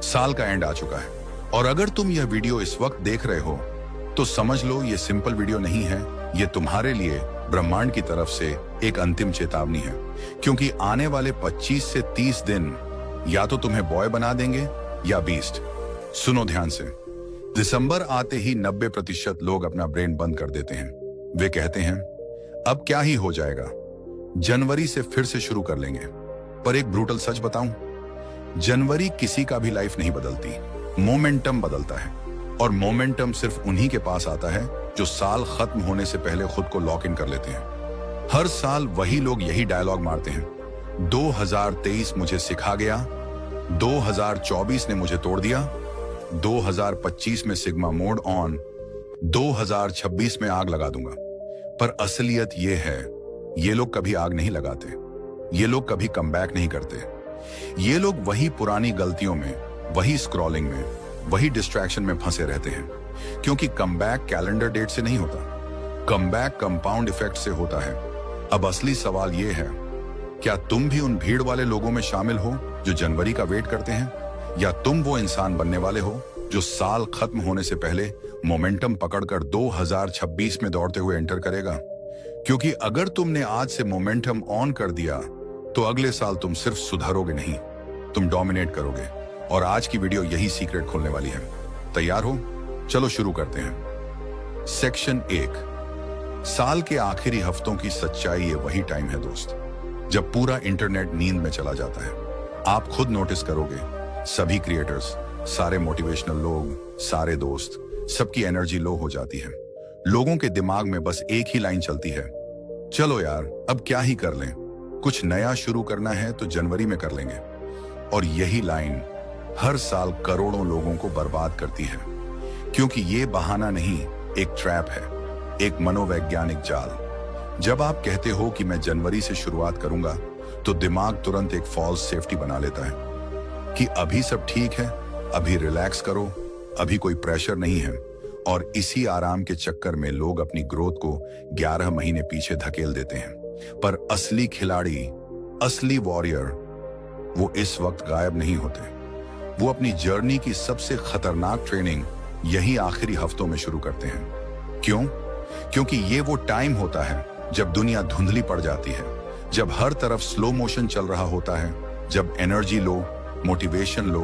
साल का एंड आ चुका है और अगर तुम यह वीडियो इस वक्त देख रहे हो तो समझ लो ये सिंपल वीडियो नहीं है, ये तुम्हारे लिए ब्रह्मांड की तरफ से एक अंतिम चेतावनी है। क्योंकि आने वाले 25 से 30 दिन या तो तुम्हें बॉय बना देंगे या बीस्ट। सुनो ध्यान से। दिसंबर आते ही 90% लोग अपना ब्रेन बंद कर देते हैं। वे कहते हैं अब क्या ही हो जाएगा, जनवरी से फिर से शुरू कर लेंगे। पर एक ब्रूटल सच बताऊं, जनवरी किसी का भी लाइफ नहीं बदलती, मोमेंटम बदलता है। और मोमेंटम सिर्फ उन्हीं के पास आता है जो साल खत्म होने से पहले खुद को लॉक इन कर लेते हैं। हर साल वही लोग यही डायलॉग मारते हैं, 2023 मुझे सिखा गया, 2024 ने मुझे तोड़ दिया, 2025 में सिग्मा मोड ऑन, 2026 में आग लगा दूंगा। पर असलियत ये है, ये लोग कभी आग नहीं लगाते, ये लोग कभी कमबैक नहीं करते। ये लोग वही पुरानी गलतियों में, वही स्क्रॉलिंग में, वही डिस्ट्रैक्शन में फंसे रहते हैं। क्योंकि कमबैक कैलेंडर डेट से नहीं होता, कमबैक कंपाउंड इफेक्ट से होता है। अब असली सवाल ये है, क्या तुम भी उन भीड़ वाले लोगों में शामिल हो जो जनवरी का वेट करते हैं, या तुम वो इंसान बनने वाले हो जो साल खत्म होने से पहले मोमेंटम पकड़कर 2026 में दौड़ते हुए एंटर करेगा? क्योंकि अगर तुमने आज से मोमेंटम ऑन कर दिया तो अगले साल तुम सिर्फ सुधरोगे नहीं, तुम डोमिनेट करोगे। और आज की वीडियो यही सीक्रेट खोलने वाली है। तैयार हो? चलो शुरू करते हैं। सेक्शन 1, साल के आखिरी हफ्तों की सच्चाई। ये वही टाइम है दोस्त, जब पूरा इंटरनेट नींद में चला जाता है। आप खुद नोटिस करोगे, सभी क्रिएटर्स, सारे मोटिवेशनल लोग, सारे दोस्त, सबकी एनर्जी लो हो जाती है। लोगों के दिमाग में बस एक ही लाइन चलती है, चलो यार अब क्या ही कर लें, कुछ नया शुरू करना है तो जनवरी में कर लेंगे। और यही लाइन हर साल करोड़ों लोगों को बर्बाद करती है। क्योंकि ये बहाना नहीं, एक ट्रैप है, एक मनोवैज्ञानिक जाल। जब आप कहते हो कि मैं जनवरी से शुरुआत करूंगा तो दिमाग तुरंत एक फॉल्स सेफ्टी बना लेता है कि अभी सब ठीक है, अभी रिलैक्स करो, अभी कोई प्रेशर नहीं है। और इसी आराम के चक्कर में लोग अपनी ग्रोथ को 11 महीने पीछे धकेल देते हैं। पर असली खिलाड़ी, असली वॉरियर, वो इस वक्त गायब नहीं होते। वो अपनी जर्नी की सबसे खतरनाक ट्रेनिंग यही आखिरी हफ्तों में शुरू करते हैं। क्यों? क्योंकि ये वो टाइम होता है जब दुनिया धुंधली पड़ जाती है, जब हर तरफ स्लो मोशन चल रहा होता है, जब एनर्जी लो, मोटिवेशन लो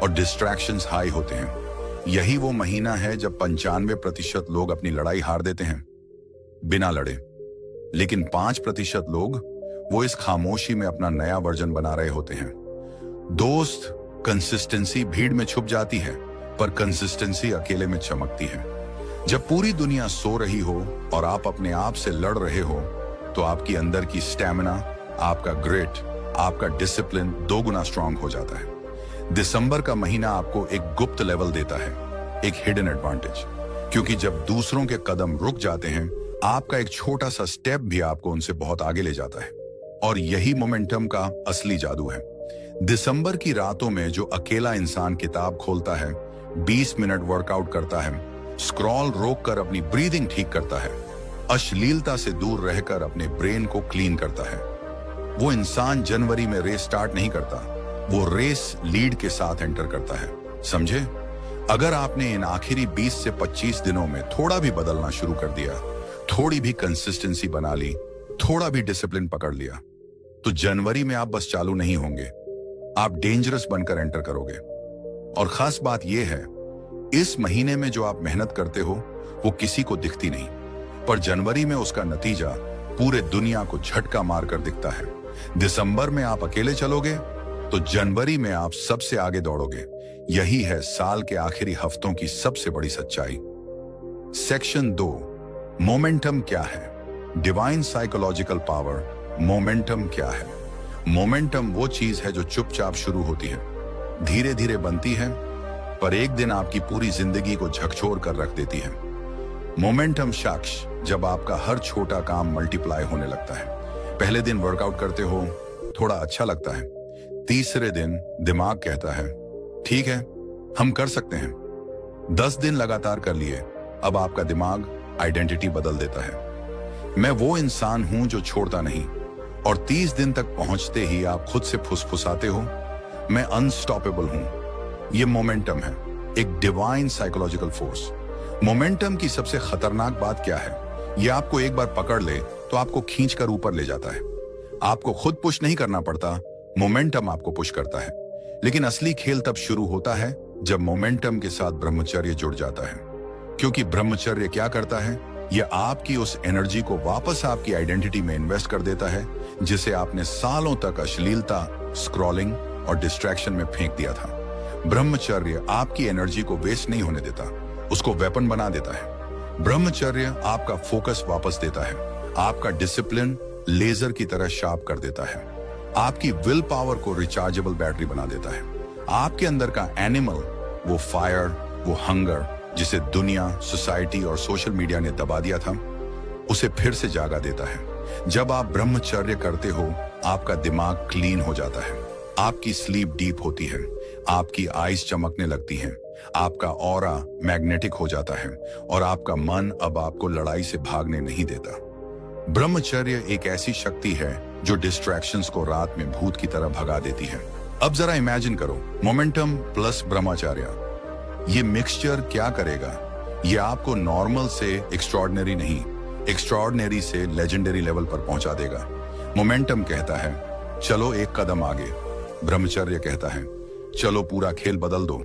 और डिस्ट्रैक्शंस हाई होते हैं। यही वो महीना है जब 95% लोग अपनी लड़ाई हार देते हैं बिना लड़े, लेकिन 5% लोग वो इस खामोशी में अपना नया वर्जन बना रहे होते हैं। दोस्त, कंसिस्टेंसी भीड़ में छुप जाती है, पर कंसिस्टेंसी अकेले में चमकती है। जब पूरी दुनिया सो रही हो और आप अपने आप से लड़ रहे हो तो आपकी अंदर की स्टैमिना, आपका ग्रिट, आपका डिसिप्लिन 2 गुना स्ट्रांग हो जाता है। दिसंबर का महीना आपको एक गुप्त लेवल देता है, एक हिडन एडवांटेज। क्योंकि जब दूसरों के कदम रुक जाते हैं, आपका एक छोटा सा स्टेप भी आपको उनसे बहुत आगे ले जाता है। और यही मोमेंटम का असली जादू है। दिसंबर की रातों में जो अकेला इंसान किताब खोलता है, 20 मिनट वर्कआउट करता है, स्क्रॉल रोककर अपनी ब्रीदिंग ठीक करता है, अश्लीलता से दूर रहकर अपने ब्रेन को क्लीन करता है, वो इंसान जनवरी में रेस स्टार्ट नहीं करता, वो रेस लीड के साथ एंटर करता है। समझे? अगर आपने इन आखिरी 20 से 25 दिनों में थोड़ा भी बदलना शुरू कर दिया, थोड़ी भी कंसिस्टेंसी बना ली, थोड़ा भी डिसिप्लिन पकड़ लिया, तो जनवरी में आप बस चालू नहीं होंगे, आप डेंजरस बनकर एंटर करोगे। और खास बात यह है, इस महीने में जो आप मेहनत करते हो वो किसी को दिखती नहीं, पर जनवरी में उसका नतीजा पूरे दुनिया को झटका मारकर दिखता है। दिसंबर में आप अकेले चलोगे तो जनवरी में आप सबसे आगे दौड़ोगे। यही है साल के आखिरी हफ्तों की सबसे बड़ी सच्चाई। सेक्शन 2, मोमेंटम क्या है? Divine psychological power. मोमेंटम क्या है? मोमेंटम वो चीज है जो चुपचाप शुरू होती है, धीरे धीरे बनती है, पर एक दिन आपकी पूरी जिंदगी को झकझोर कर रख देती है। मोमेंटम शख्स जब आपका हर छोटा काम मल्टीप्लाई होने लगता है। पहले दिन वर्कआउट करते हो, थोड़ा अच्छा लगता है, तीसरे दिन दिमाग कहता है ठीक है हम कर सकते हैं। 10 दिन लगातार कर लिए, अब आपका दिमाग आइडेंटिटी बदल देता है, मैं वो इंसान हूं जो छोड़ता नहीं। और 30 दिन तक पहुंचते ही आप खुद से फुसफुसाते हो, मैं अनस्टॉपेबल हूं, ये मोमेंटम है, एक डिवाइन साइकोलॉजिकल फोर्स। मोमेंटम की सबसे खतरनाक बात क्या है? ये आपको एक बार पकड़ ले तो आपको खींचकर ऊपर ले जाता है। आपको खुद पुश नहीं करना पड़ता, मोमेंटम आपको पुश करता है। लेकिन असली खेल तब शुरू होता है जब मोमेंटम के साथ ब्रह्मचर्य जुड़ जाता है। क्योंकि ब्रह्मचर्य क्या करता है? यह आपकी उस एनर्जी को वापस आपकी आइडेंटिटी में इन्वेस्ट कर देता है जिसे आपने सालों तक अश्लीलता, स्क्रॉलिंग और डिस्ट्रैक्शन में फेंक दिया था। ब्रह्मचर्य आपकी एनर्जी को वेस्ट नहीं होने देता, उसको वेपन बना देता है। ब्रह्मचर्य आपका फोकस वापस देता है, आपका डिसिप्लिन लेजर की तरह शार्प कर देता है, आपकी विल पावर को रिचार्जेबल बैटरी बना देता है। आपके अंदर का एनिमल, वो फायर, वो हंगर जिसे दुनिया, सोसाइटी और सोशल मीडिया ने दबा दिया था, उसे फिर से जागा देता है। जब आप ब्रह्मचर्य करते हो, आपका दिमाग क्लीन हो जाता है, आपकी स्लीप डीप होती है, आपकी आईज चमकने लगती हैं, आपका ऑरा मैग्नेटिक हो जाता है और आपका मन अब आपको लड़ाई से भागने नहीं देता। ब्रह्मचर्य एक ऐसी शक्ति है जो डिस्ट्रैक्शंस को रात में भूत की तरह भगा देती है। अब जरा इमेजिन करो, मोमेंटम प्लस ब्रह्मचर्य, ये मिक्सचर क्या करेगा? ये आपको नॉर्मल से एक्स्ट्रॉर्डिनरी नहीं, एक्स्ट्रॉर्डिनरी से लेजेंडरी लेवल पर पहुंचा देगा। मोमेंटम कहता है चलो एक कदम आगे, ब्रह्मचर्य कहता है चलो पूरा खेल बदल दो।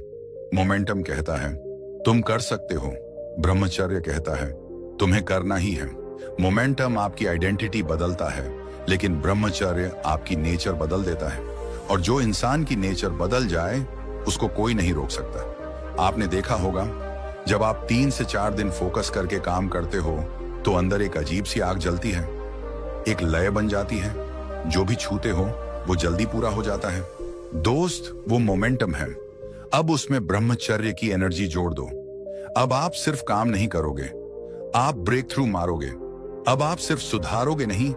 मोमेंटम कहता है तुम कर सकते हो, ब्रह्मचर्य कहता है तुम्हें करना ही है। मोमेंटम आपकी आइडेंटिटी बदलता है, लेकिन ब्रह्मचर्य आपकी नेचर बदल देता है। और जो इंसान की नेचर बदल जाए उसको कोई नहीं रोक सकता। आपने देखा होगा, जब आप 3 से 4 दिन फोकस करके काम करते हो तो अंदर एक अजीब सी आग जलती है, एक लय बन जाती है, जो भी छूते हो वो जल्दी पूरा हो जाता है। दोस्त, वो मोमेंटम है। अब उसमें ब्रह्मचर्य की एनर्जी जोड़ दो। अब आप सिर्फ काम नहीं करोगे, आप ब्रेक थ्रू मारोगे। अब आप सिर्फ सुधारोगे नहीं,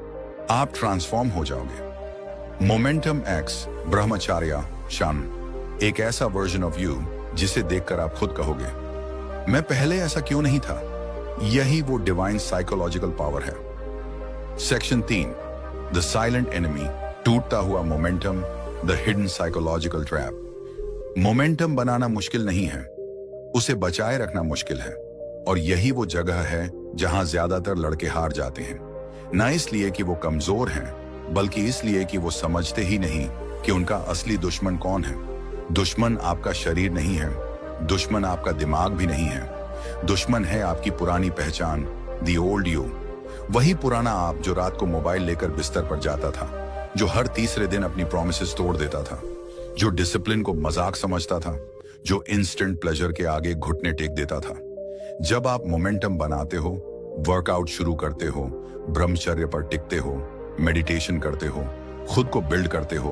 आप ट्रांसफॉर्म हो जाओगे। मोमेंटम एक्स ब्रह्मचर्य शन, एक ऐसा वर्जन ऑफ यू जिसे देखकर आप खुद कहोगे मैं पहले ऐसा क्यों नहीं था। यही वो डिवाइन साइकोलॉजिकल पावर है। सेक्शन 3, द साइलेंट एनिमी, टूटता हुआ momentum, the hidden psychological trap. Momentum बनाना मुश्किल नहीं है, उसे बचाए रखना मुश्किल है। और यही वो जगह है जहां ज्यादातर लड़के हार जाते हैं, ना इसलिए कि वो कमजोर हैं, बल्कि इसलिए कि वो समझते ही नहीं कि उनका असली दुश्मन कौन है। दुश्मन आपका शरीर नहीं है, दुश्मन आपका दिमाग भी नहीं है, दुश्मन है आपकी पुरानी पहचान, द ओल्ड यू। वही पुराना आप जो रात को मोबाइल लेकर बिस्तर पर जाता था, जो हर तीसरे दिन अपनी प्रॉमिसेस तोड़ देता था, जो डिसिप्लिन को मजाक समझता था, जो इंस्टेंट प्लेजर के आगे घुटने टेक देता था। जब आप मोमेंटम बनाते हो, वर्कआउट शुरू करते हो, ब्रह्मचर्य पर टिकते हो, मेडिटेशन करते हो, खुद को बिल्ड करते हो,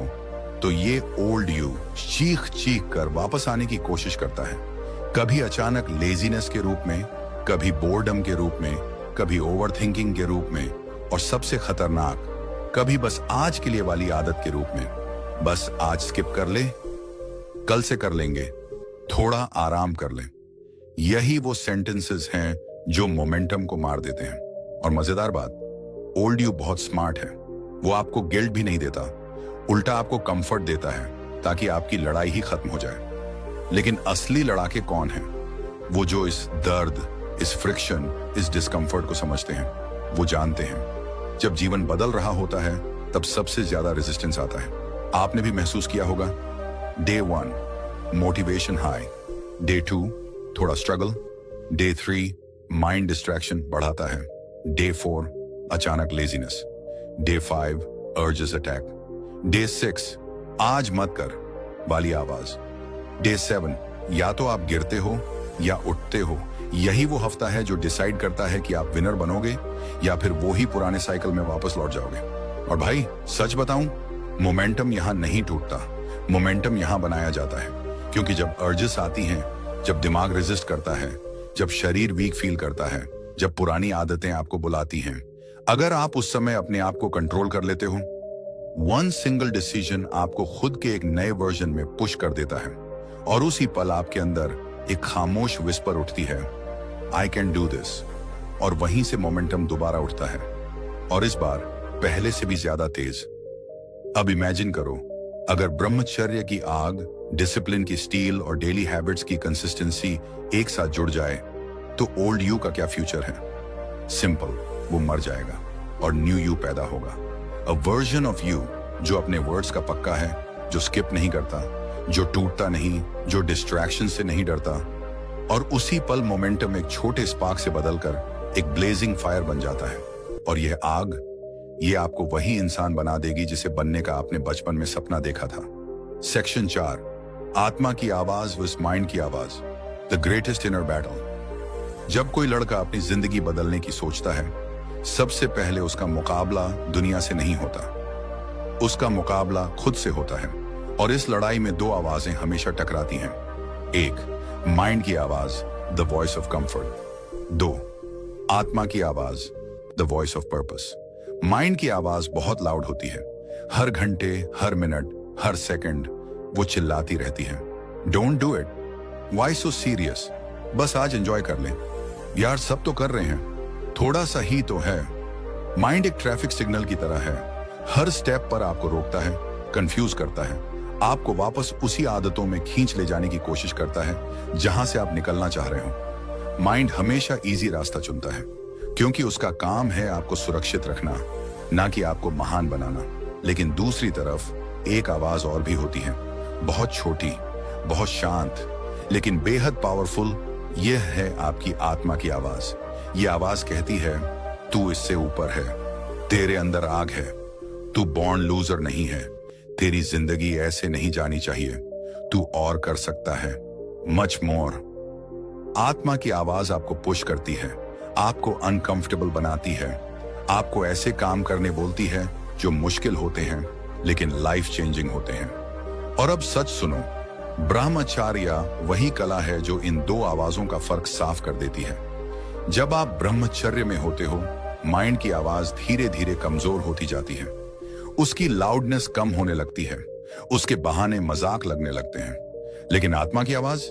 तो ये ओल्ड यू चीख चीख कर वापस आने की कोशिश करता है। कभी अचानक लेजीनेस के रूप में, कभी बोर्डम के रूप में, कभी ओवरथिंकिंग के रूप में, और सबसे खतरनाक कभी बस आज के लिए वाली आदत के रूप में। बस आज स्किप कर ले, कल से कर लेंगे, थोड़ा आराम कर लें। यही वो सेंटेंसेस हैं जो मोमेंटम को मार देते हैं। और मजेदार बात, ओल्ड यू बहुत स्मार्ट है। वो आपको गिल्ट भी नहीं देता, उल्टा आपको कंफर्ट देता है ताकि आपकी लड़ाई ही खत्म हो जाए। लेकिन असली लड़ाके कौन हैं? वो जो इस दर्द, इस फ्रिक्शन, इस डिस्कंफर्ट को समझते हैं। वो जानते हैं जब जीवन बदल रहा होता है तब सबसे ज्यादा रेजिस्टेंस आता है। आपने भी महसूस किया होगा, डे 1 मोटिवेशन हाई, डे 2 थोड़ा स्ट्रगल, डे 3 माइंड डिस्ट्रैक्शन बढ़ाता है, डे 4 अचानक laziness, day 5 urges attack, day 6 आज मत कर वाली आवाज, डे 7 या तो आप गिरते हो या उठते हो। यही वो हफ्ता है जो डिसाइड करता है कि आप विनर बनोगे या फिर वो ही पुराने साइकिल में वापस लौट जाओगे। और भाई सच बताऊं, मोमेंटम यहां नहीं टूटता, मोमेंटम यहां बनाया जाता है। क्योंकि जब अर्जेस आती हैं, जब दिमाग रेजिस्ट करता है, जब शरीर वीक फील करता है, जब पुरानी आदतें आपको बुलाती हैं, अगर आप उस समय अपने आप को कंट्रोल कर लेते हो, वन सिंगल डिसीजन आपको खुद के एक नए वर्जन में पुश कर देता है। और उसी पल आपके अंदर एक खामोश विस्पर उठती है, आई कैन डू दिस। और वहीं से मोमेंटम दोबारा उठता है, और इस बार पहले से भी ज्यादा तेज। अब इमेजिन करो, अगर ब्रह्मचर्य की आग डिसिप्लिन की स्टील और डेली हैबिट्स की कंसिस्टेंसी एक साथ जुड़ जाए तो ओल्ड यू का क्या फ्यूचर है? सिंपल, वो मर जाएगा और न्यू यू पैदा होगा। अ वर्जन ऑफ यू जो अपने वर्ड्स का पक्का है, जो स्किप नहीं करता, जो टूटता नहीं, जो डिस्ट्रैक्शन से नहीं डरता, और उसी पल मोमेंटम एक छोटे स्पार्क से बदलकर एक ब्लेजिंग फायर बन जाता है। और यह आग, ये आपको वही इंसान बना देगी जिसे बनने का आपने बचपन में सपना देखा था। सेक्शन 4, आत्मा की आवाज वर्सेस माइंड की आवाज, द ग्रेटेस्ट इनर बैटल। जब कोई लड़का अपनी जिंदगी बदलने की सोचता है, सबसे पहले उसका मुकाबला दुनिया से नहीं होता, उसका मुकाबला खुद से होता है। और इस लड़ाई में दो आवाजें हमेशा टकराती हैं। एक, माइंड की आवाज, द वॉइस ऑफ कंफर्ट। दो, आत्मा की आवाज, the voice of purpose. Mind की आवाज बहुत लाउड होती है, हर घंटे, हर मिनट, हर सेकंड वो चिल्लाती रहती है, don't do it, why so serious, बस आज एंजॉय कर ले यार, सब तो कर रहे हैं, थोड़ा सा ही तो है। माइंड एक ट्रैफिक सिग्नल की तरह है, हर स्टेप पर आपको रोकता है, कंफ्यूज करता है, आपको वापस उसी आदतों में खींच ले जाने की कोशिश करता है जहां से आप निकलना चाह रहे हो। माइंड हमेशा इजी रास्ता चुनता है क्योंकि उसका काम है आपको सुरक्षित रखना, ना कि आपको महान बनाना। लेकिन दूसरी तरफ एक आवाज और भी होती है, बहुत छोटी, बहुत शांत, लेकिन बेहद पावरफुल। यह है आपकी आत्मा की आवाज। यह आवाज कहती है, तू इससे ऊपर है, तेरे अंदर आग है, तू बॉर्न लूजर नहीं है, तेरी जिंदगी ऐसे नहीं जानी चाहिए, तू और कर सकता है, मच मोर। आत्मा की आवाज आपको पुश करती है, आपको अनकंफर्टेबल बनाती है, आपको ऐसे काम करने बोलती है जो मुश्किल होते हैं लेकिन लाइफ चेंजिंग होते हैं। और अब सच सुनो, ब्रह्मचर्य वही कला है जो इन दो आवाजों का फर्क साफ कर देती है। जब आप ब्रह्मचर्य में होते हो, माइंड की आवाज धीरे धीरे कमजोर होती जाती है, उसकी लाउडनेस कम होने लगती है, उसके बहाने मजाक लगने लगते हैं। लेकिन आत्मा की आवाज,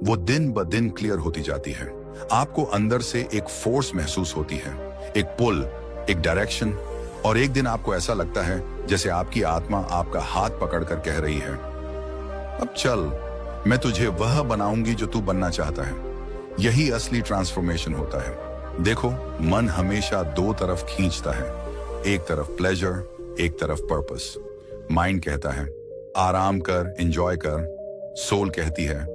वो दिन ब दिन क्लियर होती जाती है। आपको अंदर से एक फोर्स महसूस होती है, एक पुल, एक डायरेक्शन, और एक दिन आपको ऐसा लगता है जैसे आपकी आत्मा आपका हाथ पकड़कर कह रही है, अब चल, मैं तुझे वह बनाऊंगी जो तू बनना चाहता है। यही असली ट्रांसफॉर्मेशन होता है। देखो, मन हमेशा दो तरफ खींचता है, एक तरफ प्लेजर, एक तरफ पर्पस। माइंड कहता है आराम कर, एंजॉय कर। सोल कहती है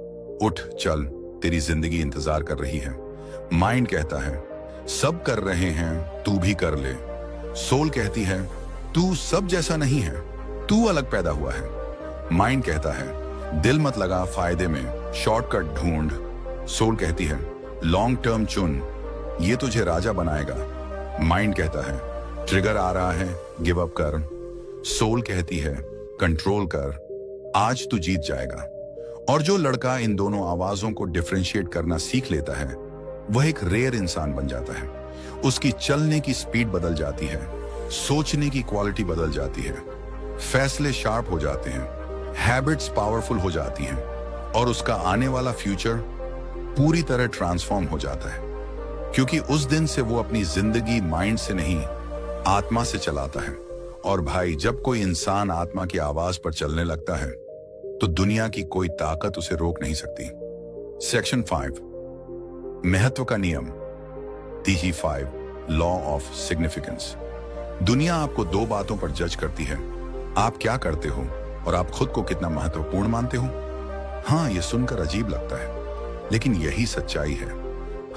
उठ चल, तेरी जिंदगी इंतजार कर रही है। माइंड कहता है सब कर रहे हैं, तू भी कर ले। सोल कहती है तू सब जैसा नहीं है, तू अलग पैदा हुआ है। माइंड कहता है दिल मत लगा फायदे में, शॉर्टकट ढूंढ। सोल कहती है लॉन्ग टर्म चुन, ये तुझे राजा बनाएगा। माइंड कहता है ट्रिगर आ रहा है, गिव अप कर। सोल कहती है कंट्रोल कर, आज तू जीत जाएगा। और जो लड़का इन दोनों आवाजों को डिफरेंशिएट करना सीख लेता है, वह एक रेयर इंसान बन जाता है। उसकी चलने की स्पीड बदल जाती है, सोचने की क्वालिटी बदल जाती है, फैसले शार्प हो जाते हैं, हैबिट्स पावरफुल हो जाती हैं, और उसका आने वाला फ्यूचर पूरी तरह ट्रांसफॉर्म हो जाता है। क्योंकि उस दिन से वो अपनी जिंदगी माइंड से नहीं, आत्मा से चलाता है। और भाई, जब कोई इंसान आत्मा की आवाज पर चलने लगता है तो दुनिया की कोई ताकत उसे रोक नहीं सकती। सेक्शन 5, महत्व का नियम, TG5, लॉ ऑफ सिग्निफिकेंस। दुनिया आपको दो बातों पर जज करती है, आप क्या करते हो और आप खुद को कितना महत्वपूर्ण मानते हो। हाँ, यह सुनकर अजीब लगता है, लेकिन यही सच्चाई है।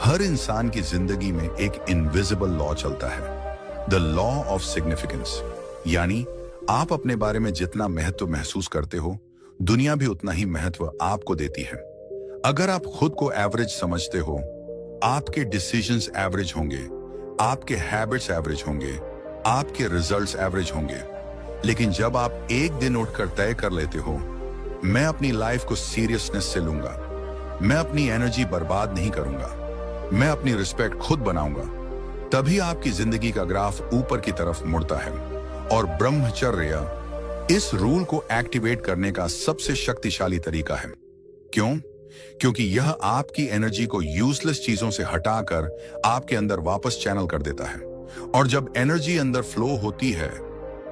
हर इंसान की जिंदगी में एक इनविजिबल लॉ चलता है, द लॉ ऑफ सिग्निफिकेंस। यानी आप अपने बारे में जितना महत्व महसूस करते हो, दुनिया भी उतना ही महत्व आपको देती है। अगर आप खुद को एवरेज समझते हो, आपके डिसीजंस एवरेज होंगे, आपके हैबिट्स एवरेज होंगे, आपके रिजल्ट्स एवरेज होंगे। लेकिन जब आप एक दिन उठकर तय कर लेते हो, मैं अपनी लाइफ को सीरियसनेस से लूंगा, मैं अपनी एनर्जी बर्बाद नहीं करूंगा, मैं अपनी रिस्पेक्ट खुद बनाऊंगा, तभी आपकी जिंदगी का ग्राफ ऊपर की तरफ मुड़ता है। और ब्रह्मचर्य इस रूल को एक्टिवेट करने का सबसे शक्तिशाली तरीका है। क्यों? क्योंकि यह आपकी एनर्जी को यूजलेस चीजों से हटाकर आपके अंदर वापस चैनल कर देता है। और जब एनर्जी अंदर फ्लो होती है,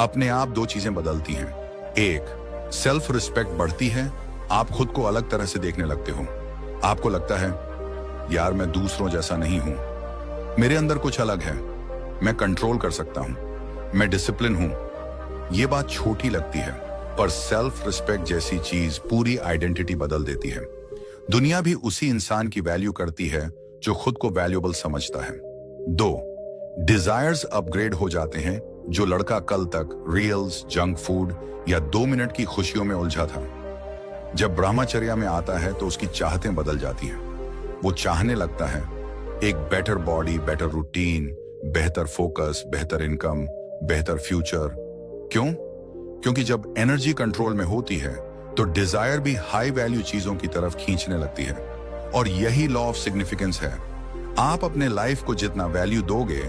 अपने आप दो चीजें बदलती हैं। एक, सेल्फ रिस्पेक्ट बढ़ती है, आप खुद को अलग तरह से देखने लगते हो। आपको लगता है यार मैं दूसरों जैसा नहीं हूं, मेरे अंदर कुछ अलग है, मैं कंट्रोल कर सकता हूं, मैं डिसिप्लिन हूं। यह बात छोटी लगती है, पर सेल्फ रिस्पेक्ट जैसी चीज पूरी आइडेंटिटी बदल देती है। दुनिया भी उसी इंसान की वैल्यू करती है जो खुद को वैल्यूएबल समझता है। 2, डिजायर्स अपग्रेड हो जाते हैं। जो लड़का कल तक रील्स, जंक फूड या 2 मिनट की खुशियों में उलझा था, जब ब्रह्मचर्य में आता है तो उसकी चाहतें बदल जाती हैं। वो चाहने लगता है एक बेटर बॉडी, बेटर रूटीन, बेहतर फोकस, बेहतर इनकम, बेहतर फ्यूचर। क्यों? क्योंकि जब एनर्जी कंट्रोल में होती है तो डिजायर भी हाई वैल्यू चीजों की तरफ खींचने लगती है। और यही लॉ ऑफ सिग्निफिकेंस है। आप अपने लाइफ को जितना वैल्यू दोगे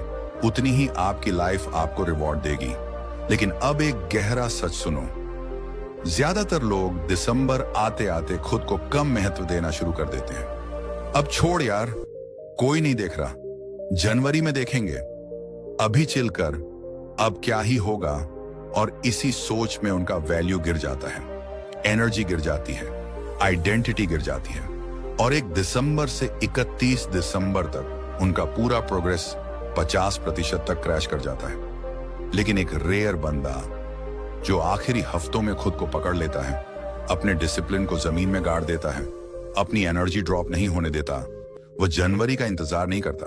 उतनी ही आपकी लाइफ आपको रिवॉर्ड देगी। लेकिन अब एक गहरा सच सुनो, ज्यादातर लोग दिसंबर आते आते खुद को कम महत्व देना शुरू कर देते हैं। अब छोड़ यार, कोई नहीं देख रहा, जनवरी में देखेंगे, अभी चिल कर, अब क्या ही होगा। और इसी सोच में उनका वैल्यू गिर जाता है, एनर्जी गिर जाती है, आइडेंटिटी गिर जाती है। और 1 दिसंबर से 31 दिसंबर तक उनका पूरा प्रोग्रेस 50% तक क्रैश कर जाता है। लेकिन एक रेयर बंदा जो आखिरी हफ्तों में खुद को पकड़ लेता है, अपने डिसिप्लिन को जमीन में गाड़ देता है, अपनी एनर्जी ड्रॉप नहीं होने देता, वो जनवरी का इंतजार नहीं करता,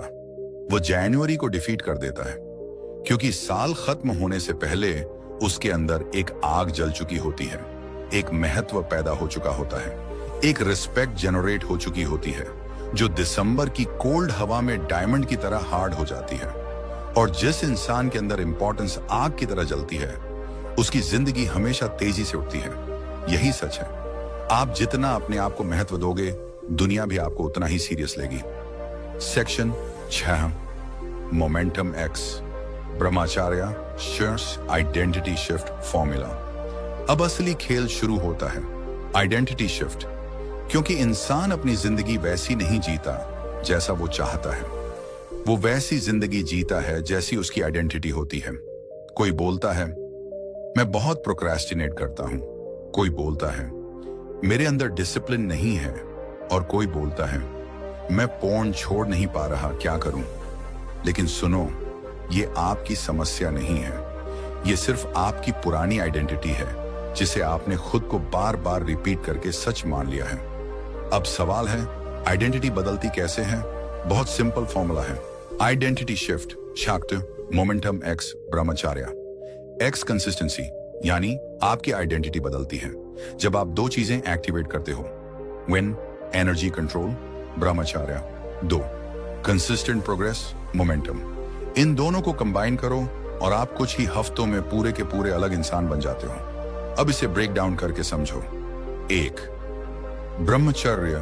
वो जनवरी को डिफीट कर देता है। क्योंकि साल खत्म होने से पहले उसके अंदर एक आग जल चुकी होती है, एक महत्व पैदा हो चुका होता है, एक रिस्पेक्ट जनरेट हो चुकी होती है, जो दिसंबर की कोल्ड हवा में डायमंड की तरह हार्ड हो जाती है। और जिस इंसान के अंदर इंपॉर्टेंस आग की तरह जलती है, उसकी जिंदगी हमेशा तेजी से उठती है। यही सच है। आप जितना अपने आप को महत्व दोगे, दुनिया भी आपको उतना ही सीरियस लेगी। सेक्शन 6, मोमेंटम एक्स, ब्रह्मचर्य शेयर्स आइडेंटिटी शिफ्ट फॉर्मूला। अब असली खेल शुरू होता है, आइडेंटिटी शिफ्ट। क्योंकि इंसान अपनी जिंदगी वैसी नहीं जीता जैसा वो चाहता है, वो वैसी जिंदगी जीता है जैसी उसकी आइडेंटिटी होती है। कोई बोलता है मैं बहुत प्रोक्रेस्टिनेट करता हूं, कोई बोलता है मेरे अंदर डिसिप्लिन नहीं है, और कोई बोलता है मैं पोर्न छोड़ नहीं पा रहा, क्या करूं। लेकिन सुनो, ये आपकी समस्या नहीं है, ये सिर्फ आपकी पुरानी आइडेंटिटी है जिसे आपने खुद को बार बार रिपीट करके सच मान लिया है। अब सवाल है, आइडेंटिटी बदलती कैसे है? बहुत सिंपल फॉर्मूला है, आइडेंटिटी शिफ्ट शक्ति, मोमेंटम एक्स ब्रह्मचर्य। एक्स कंसिस्टेंसी, यानी आपकी आइडेंटिटी बदलती है जब आप 2 चीजें एक्टिवेट करते हो, विन एनर्जी कंट्रोल, ब्रह्मचर्य। 2 कंसिस्टेंट प्रोग्रेस, मोमेंटम। इन दोनों को कंबाइन करो और आप कुछ ही हफ्तों में पूरे के पूरे अलग इंसान बन जाते हो। अब इसे ब्रेक डाउन करके समझो। 1 ब्रह्मचर्य,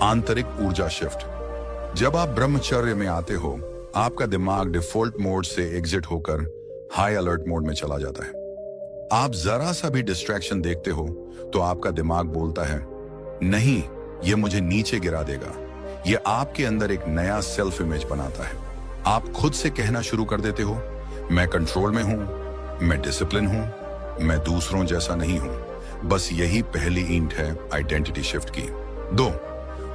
आंतरिक ऊर्जा शिफ्ट। जब आप ब्रह्मचर्य में आते हो, आपका दिमाग डिफॉल्ट मोड से एग्जिट होकर हाई अलर्ट मोड में चला जाता है। आप जरा सा भी डिस्ट्रैक्शन देखते हो तो आपका दिमाग बोलता है नहीं, ये मुझे नीचे गिरा देगा। ये आपके अंदर एक नया सेल्फ इमेज बनाता है। आप खुद से कहना शुरू कर देते हो मैं कंट्रोल में हूं, मैं डिसिप्लिन हूं, मैं दूसरों जैसा नहीं हूं। बस यही पहली ईंट है आइडेंटिटी शिफ्ट की। 2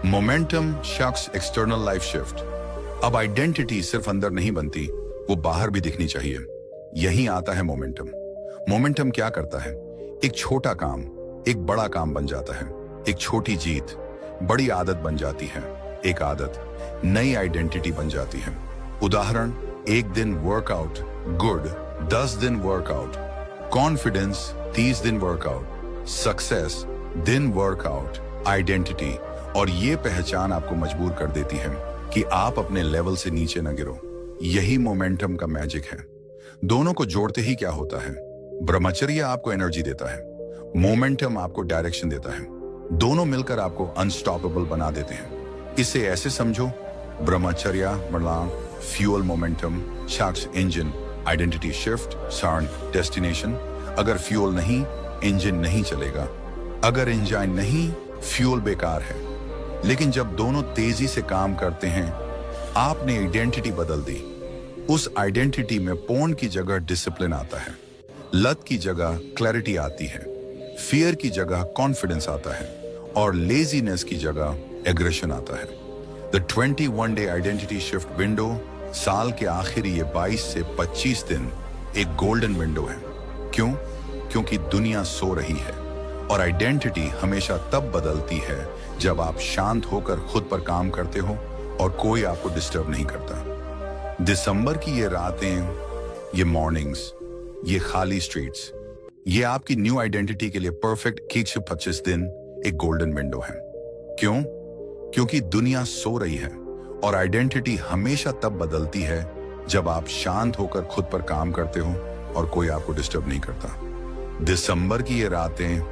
मोमेंटम शक्स एक्सटर्नल लाइफ शिफ्ट। अब आइडेंटिटी सिर्फ अंदर नहीं बनती, वो बाहर भी दिखनी चाहिए। यही आता है मोमेंटम। मोमेंटम क्या करता है? एक छोटा काम एक बड़ा काम बन जाता है, एक छोटी जीत बड़ी आदत बन जाती है, एक आदत नई आइडेंटिटी बन जाती है। उदाहरण, 1 दिन वर्कआउट गुड, 10 दिन वर्कआउट, कॉन्फिडेंस 30 दिन वर्कआउट, सक्सेस दिन वर्कआउट, आइडेंटिटी। और ये पहचान आपको मजबूर कर देती है कि आप अपने लेवल से नीचे न गिरो। यही मोमेंटम का मैजिक है। दोनों को जोड़ते ही क्या होता है? ब्रह्मचर्य आपको एनर्जी देता है, मोमेंटम आपको डायरेक्शन देता है। दोनों मिलकर आपको अनस्टॉपेबल बना देते हैं। इसे ऐसे समझो, ब्रह्मचर्य मतलब फ्यूल, मोमेंटम शक्स इंजन, आइडेंटिटी शिफ्ट साउंड डेस्टिनेशन। अगर फ्यूल नहीं, इंजन नहीं चलेगा। अगर इंजन नहीं, फ्यूल बेकार है। लेकिन जब दोनों तेजी से काम करते हैं, आपने आइडेंटिटी बदल दी। उस आइडेंटिटी में पोर्न की जगह डिसिप्लिन आता है, लत की जगह क्लैरिटी आती है, फियर की जगह कॉन्फिडेंस आता है और लेजीनेस की जगह एग्रेशन आता है। The 21 day identity shift window, साल के आखिर ये 22 से 25 दिन एक गोल्डन विंडो है। क्यों? क्योंकि दुनिया सो रही है और आइडेंटिटी हमेशा तब बदलती है जब आप शांत होकर खुद पर काम करते हो और कोई आपको डिस्टर्ब नहीं करता। दिसंबर की ये रातें, ये मॉर्निंग्स, ये खाली स्ट्रीट्स, ये आपकी न्यू आइडेंटिटी के लिए परफेक्ट 21 से 25 दिन एक गोल्डन विंडो है। क्यों? क्योंकि दुनिया सो रही है और आइडेंटिटी हमेशा तब बदलती है जब आप शांत होकर खुद पर काम करते हो और कोई आपको डिस्टर्ब नहीं करता। दिसंबर की ये रातें,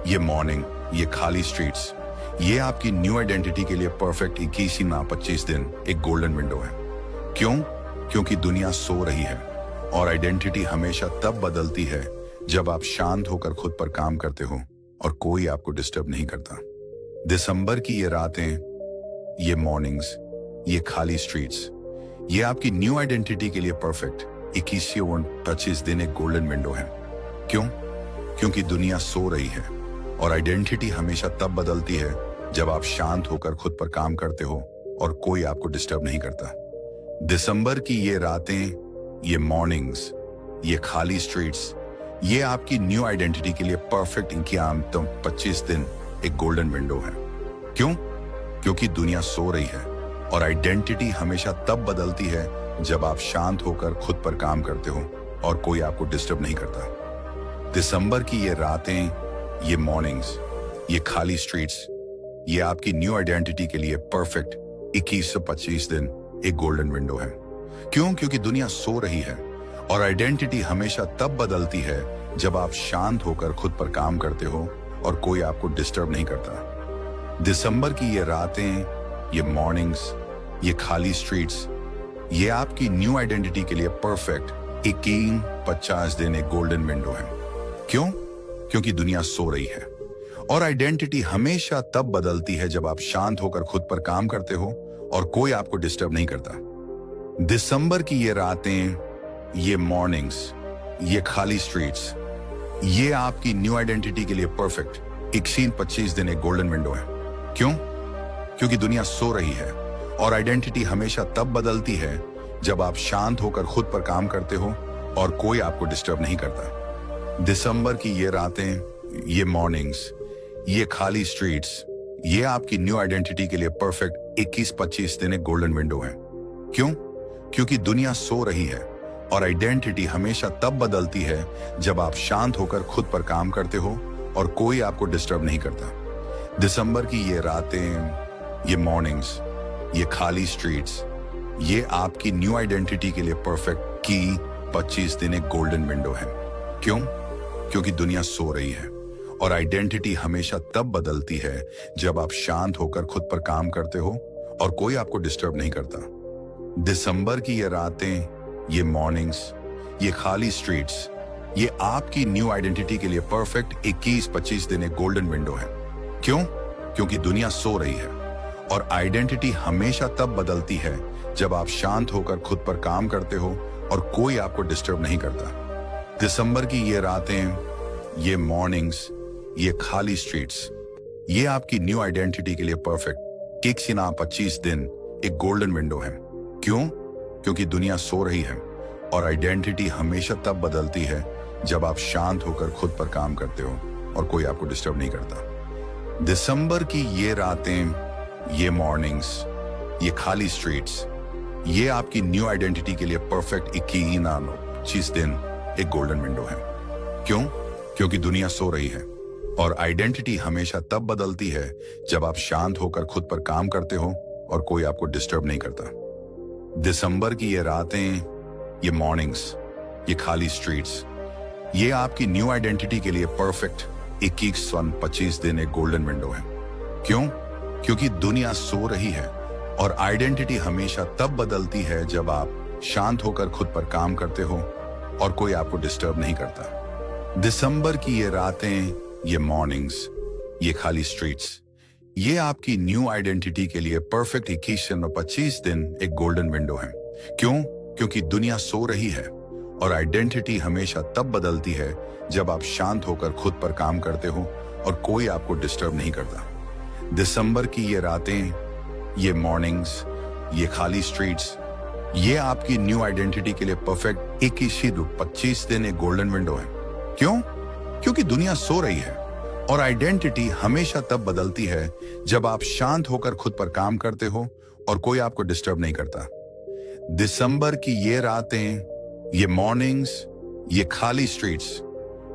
ये मॉर्निंग, ये खाली स्ट्रीट्स, ये आपकी न्यू आइडेंटिटी के लिए परफेक्ट 21 ना 25 दिन एक गोल्डन विंडो है। क्यों? क्योंकि दुनिया सो रही है और आइडेंटिटी हमेशा तब बदलती है जब आप शांत होकर खुद पर काम करते हो और कोई आपको डिस्टर्ब नहीं करता। दिसंबर की ये रातें, ये मॉर्निंग्स, ये खाली स्ट्रीट्स, ये आपकी न्यू आइडेंटिटी के लिए परफेक्ट 21 से 25 दिन एक गोल्डन विंडो है। क्यों? क्योंकि दुनिया सो रही है और आइडेंटिटी हमेशा तब बदलती है जब आप शांत होकर खुद पर काम करते हो और कोई आपको डिस्टर्ब नहीं करता। दिसंबर की ये रातें, ये मॉर्निंग्स, ये खाली स्ट्रीट्स, ये आपकी न्यू आइडेंटिटी के लिए परफेक्ट 21 दिन एक गोल्डन विंडो है। क्यों? क्योंकि दुनिया सो रही है और आइडेंटिटी हमेशा तब बदलती है जब आप शांत होकर खुद पर काम करते हो और कोई आपको डिस्टर्ब नहीं करता। दिसंबर की ये रातें, ये मॉर्निंग्स, ये खाली स्ट्रीट्स, ये आपकी न्यू आइडेंटिटी के लिए परफेक्ट 21 से 25 दिन एक गोल्डन विंडो है। क्यों? क्योंकि दुनिया सो रही है और आइडेंटिटी हमेशा तब बदलती है जब आप शांत होकर खुद पर काम करते हो और कोई आपको डिस्टर्ब नहीं करता। दिसंबर की ये रातें, ये मॉर्निंग्स, ये खाली स्ट्रीट्स, ये आपकी न्यू आइडेंटिटी के लिए परफेक्ट 21-50 दिन एक गोल्डन विंडो है। क्यों? क्योंकि दुनिया सो रही है और आइडेंटिटी हमेशा तब बदलती है जब आप शांत होकर खुद पर काम करते हो और कोई आपको डिस्टर्ब नहीं करता। दिसंबर की ये रातें, ये मॉर्निंग्स, ये खाली स्ट्रीट्स, ये आपकी न्यू आइडेंटिटी के लिए परफेक्ट 21-25 दिन एक गोल्डन विंडो है। क्यों? क्योंकि दुनिया सो रही है और आइडेंटिटी हमेशा तब बदलती है जब आप शांत होकर खुद पर काम करते हो और कोई आपको डिस्टर्ब नहीं करता। दिसंबर की ये रातें, ये मॉर्निंग्स, ये खाली स्ट्रीट्स, ये आपकी न्यू आइडेंटिटी के लिए परफेक्ट 21-25 दिन एक गोल्डन विंडो है। क्यों? क्योंकि दुनिया सो रही है और आइडेंटिटी हमेशा तब बदलती है जब आप शांत होकर खुद पर काम करते हो और कोई आपको डिस्टर्ब नहीं करता। दिसंबर की ये रातें, ये मॉर्निंग्स, ये खाली स्ट्रीट्स, ये आपकी न्यू आइडेंटिटी के लिए परफेक्ट 25 दिन एक गोल्डन विंडो है। क्यों? क्योंकि दुनिया सो रही है और आइडेंटिटी हमेशा तब बदलती है जब आप शांत होकर खुद पर काम करते हो और कोई आपको डिस्टर्ब नहीं करता। दिसंबर की ये रातें, ये मॉर्निंग्स, ये खाली स्ट्रीट्स, ये आपकी न्यू आइडेंटिटी के लिए परफेक्ट 21-25 दिन एक गोल्डन विंडो है। क्यों? क्योंकि दुनिया सो रही है और आइडेंटिटी हमेशा तब बदलती है जब आप शांत होकर खुद पर काम करते हो और कोई आपको डिस्टर्ब नहीं करता। दिसंबर की ये रातें, ये मॉर्निंग्स, ये खाली स्ट्रीट्स, ये आपकी न्यू आइडेंटिटी के लिए परफेक्ट 21-25 दिन एक गोल्डन विंडो है। क्यों? क्योंकि दुनिया सो रही है और आइडेंटिटी हमेशा तब बदलती है जब आप शांत होकर खुद पर काम करते हो और कोई आपको डिस्टर्ब नहीं करता। दिसंबर की ये रातें, ये मॉर्निंग्स, ये खाली स्ट्रीट्स, ये आपकी न्यू आइडेंटिटी के लिए परफेक्ट 21-25 दिन एक गोल्डन विंडो है। क्यों? क्योंकि दुनिया सो रही है और आइडेंटिटी हमेशा तब बदलती है जब आप शांत होकर खुद पर काम करते हो और कोई आपको डिस्टर्ब नहीं करता। दिसंबर की ये रातें, ये मॉर्निंग्स, ये खाली स्ट्रीट्स, ये आपकी न्यू आइडेंटिटी के लिए परफेक्ट 21-25 दिन एक गोल्डन विंडो है। क्यों? क्योंकि दुनिया सो रही है और आइडेंटिटी हमेशा तब बदलती है जब आप शांत होकर खुद पर काम करते हो और कोई आपको डिस्टर्ब नहीं करता। दिसंबर की ये रातें, ये मॉर्निंग्स, ये खाली स्ट्रीट्स, ये आपकी न्यू आइडेंटिटी के लिए परफेक्ट 21-25 दिन एक गोल्डन विंडो है। क्यों? क्योंकि दुनिया सो रही है और आइडेंटिटी हमेशा तब बदलती है जब आप शांत होकर खुद पर काम करते हो और कोई आपको डिस्टर्ब नहीं करता। दिसंबर की ये रातें, ये मॉर्निंग्स, ये खाली स्ट्रीट्स, ये आपकी न्यू आइडेंटिटी के लिए परफेक्ट 21-25 दिन एक गोल्डन विंडो है। क्यों? क्योंकि दुनिया सो रही है और आइडेंटिटी हमेशा तब बदलती है जब आप शांत होकर खुद पर काम करते हो और कोई आपको डिस्टर्ब नहीं करता। दिसंबर की ये रातें, ये मॉर्निंग्स, ये खाली स्ट्रीट्स,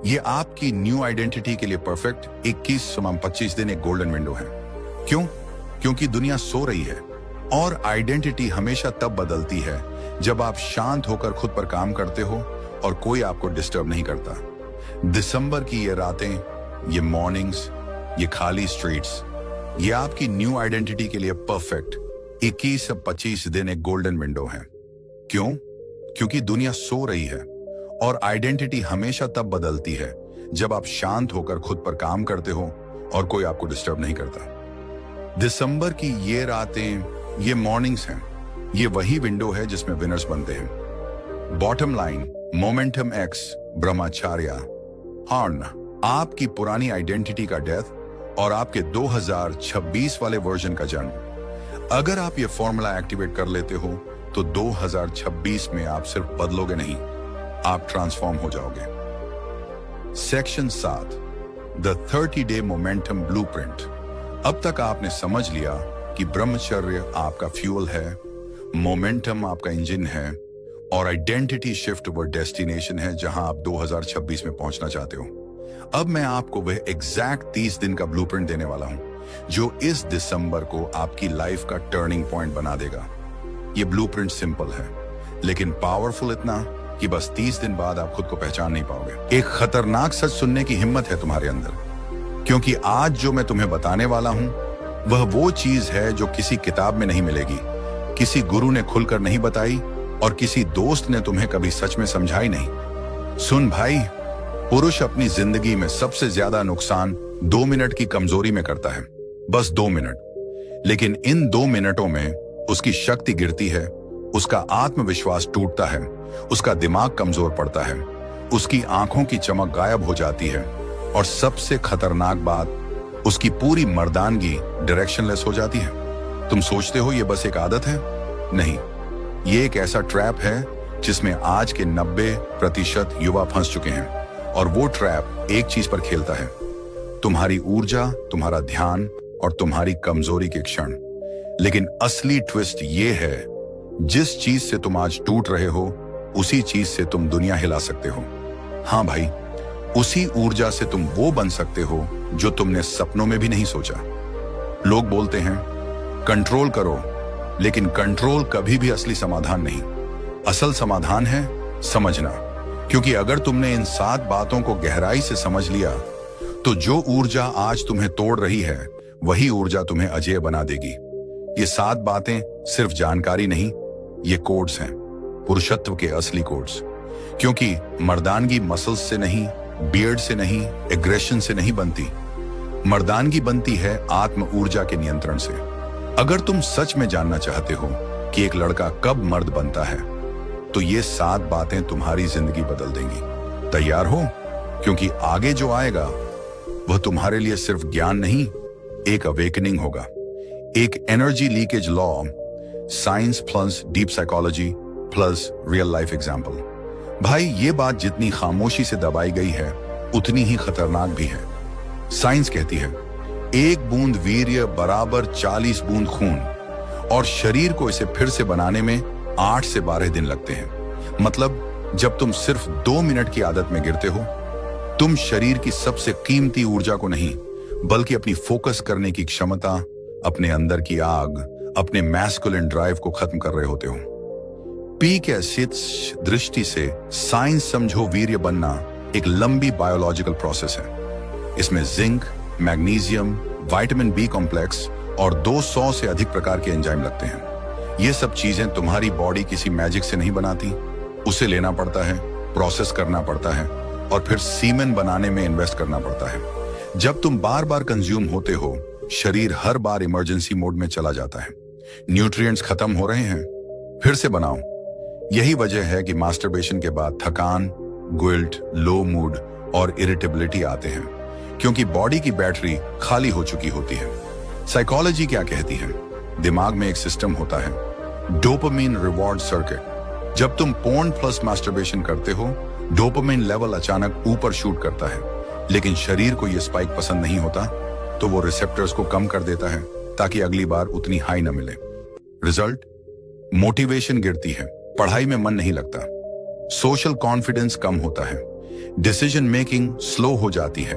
ये आपकी न्यू आइडेंटिटी के लिए परफेक्ट 21-25 दिन एक गोल्डन विंडो है। क्यों? क्योंकि दुनिया सो रही है और आइडेंटिटी हमेशा तब बदलती है जब आप शांत होकर खुद पर काम करते हो और कोई आपको डिस्टर्ब नहीं करता। दिसंबर की ये रातें, ये मॉर्निंग्स, ये खाली स्ट्रीट्स, ये आपकी न्यू आइडेंटिटी के लिए परफेक्ट 21-25 दिन एक गोल्डन विंडो है। क्यों? क्योंकि दुनिया सो रही है और आइडेंटिटी हमेशा तब बदलती है जब आप शांत होकर खुद पर काम करते हो और कोई आपको डिस्टर्ब नहीं करता। दिसंबर की ये रातें, ये मॉर्निंग्स हैं, ये वही विंडो है जिसमें विनर्स बनते हैं। Bottom line, momentum x, ब्रह्मचार्य, horn, आपकी पुरानी आइडेंटिटी का डेथ और आपके 2026 वाले वर्जन का जन्म। अगर आप ये फॉर्मूला एक्टिवेट कर लेते हो तो 2026 में आप सिर्फ बदलोगे नहीं, आप ट्रांसफॉर्म हो जाओगे। Section 7, the 30 day momentum blueprint. अब तक आपने समझ लिया कि ब्रह्मचर्य आपका फ्यूल है, मोमेंटम आपका इंजन है और आइडेंटिटी शिफ्ट वो डेस्टिनेशन है जहां आप 2026 में पहुंचना चाहते हो। अब मैं आपको वह एग्जैक्ट 30 दिन का ब्लूप्रिंट देने वाला हूं जो इस दिसंबर को आपकी लाइफ का टर्निंग पॉइंट बना देगा। ये ब्लूप्रिंट सिंपल है लेकिन पावरफुल इतना कि बस 30 दिन बाद आप खुद को पहचान नहीं पाओगे। एक खतरनाक सच सुनने की हिम्मत है तुम्हारे अंदर, क्योंकि आज जो मैं तुम्हें बताने वाला हूं वह वो चीज है जो किसी किताब में नहीं मिलेगी, किसी गुरु ने खुलकर नहीं बताई और किसी दोस्त ने तुम्हें कभी सच में समझाई नहीं। सुन भाई, पुरुष अपनी जिंदगी में सबसे ज्यादा नुकसान 2 मिनट की कमजोरी में करता है, बस 2 मिनट। लेकिन इन 2 मिनटों में उसकी शक्ति गिरती है, उसका आत्मविश्वास टूटता है, उसका दिमाग कमजोर पड़ता है, उसकी आंखों की चमक गायब हो जाती है और सबसे खतरनाक बात, उसकी पूरी मर्दानगी डायरेक्शनलेस हो जाती है। तुम सोचते हो ये बस एक आदत है? नहीं, ये एक ऐसा ट्रैप है जिसमें आज के 90% युवा फंस चुके हैं और वो ट्रैप एक चीज पर खेलता है, तुम्हारी ऊर्जा, तुम्हारा ध्यान और तुम्हारी कमजोरी के क्षण। लेकिन असली ट्विस्ट ये है, जिस चीज से तुम आज टूट रहे हो उसी चीज से तुम दुनिया हिला सकते हो। हाँ भाई, उसी ऊर्जा से तुम वो बन सकते हो जो तुमने सपनों में भी नहीं सोचा। लोग बोलते हैं कंट्रोल करो, लेकिन कंट्रोल कभी भी असली समाधान नहीं। असल समाधान है समझना, क्योंकि अगर तुमने इन 7 बातों को गहराई से समझ लिया तो जो ऊर्जा आज तुम्हें तोड़ रही है वही ऊर्जा तुम्हें अजेय बना देगी। ये 7 बातें सिर्फ जानकारी नहीं, ये कोड्स हैं, पुरुषत्व के असली कोड्स। क्योंकि मर्दानगी मसल्स से नहीं, बियर्ड से नहीं, एग्रेशन से नहीं बनती। मर्दानगी बनती है आत्म ऊर्जा के नियंत्रण से। अगर तुम सच में जानना चाहते हो कि एक लड़का कब मर्द बनता है तो ये 7 बातें तुम्हारी जिंदगी बदल देंगी। तैयार हो? क्योंकि आगे जो आएगा वह तुम्हारे लिए सिर्फ ज्ञान नहीं, एक अवेकनिंग होगा, एक energy leakage law, science plus deep psychology plus real life example. भाई, ये बात जितनी खामोशी से दबाई गई है उतनी ही खतरनाक भी है। साइंस कहती है 1 बूंद वीर्य बराबर 40 बूंद खून, और शरीर को इसे फिर से बनाने में 8 से 12 दिन लगते हैं। मतलब जब तुम सिर्फ 2 मिनट की आदत में गिरते हो, तुम शरीर की सबसे कीमती ऊर्जा को नहीं बल्कि अपनी फोकस करने की क्षमता, अपने अंदर की आग, अपने मैस्कुलिन ड्राइव को खत्म कर रहे होते हो। पीक एसिड दृष्टि से साइंस समझो वीर्य बनना एक लंबी बायोलॉजिकल प्रोसेस है। इसमें zinc, magnesium, vitamin B complex और 200 से अधिक प्रकार के एंजाइम लगते हैं। ये सब चीजें तुम्हारी बॉडी किसी मैजिक से नहीं बनाती, उसे लेना पड़ता है, प्रोसेस करना पड़ता है और फिर सीमेन बनाने में इन्वेस्ट करना पड़ता है। जब तुम बार बार कंज्यूम होते हो, शरीर हर बार इमरजेंसी मोड में चला जाता है। न्यूट्रिएंट्स खत्म हो रहे हैं, फिर से बनाओ। यही वजह है कि मास्टरबेशन के बाद थकान, गिल्ट, लो मूड और इरिटेबिलिटी आते हैं, क्योंकि बॉडी की बैटरी खाली हो चुकी होती है। साइकोलॉजी क्या कहती है? दिमाग में एक सिस्टम होता है, डोपामिन रिवॉर्ड सर्किट। जब तुम पोर्न प्लस मास्टरबेशन करते हो, डोपामिन लेवल अचानक ऊपर शूट करता है, लेकिन शरीर को यह स्पाइक पसंद नहीं होता, तो वो रिसेप्टर्स को कम कर देता है ताकि अगली बार उतनी हाई न मिले। रिजल्ट? मोटिवेशन गिरती है, पढ़ाई में मन नहीं लगता, सोशल कॉन्फिडेंस कम होता है, डिसीजन मेकिंग स्लो हो जाती है,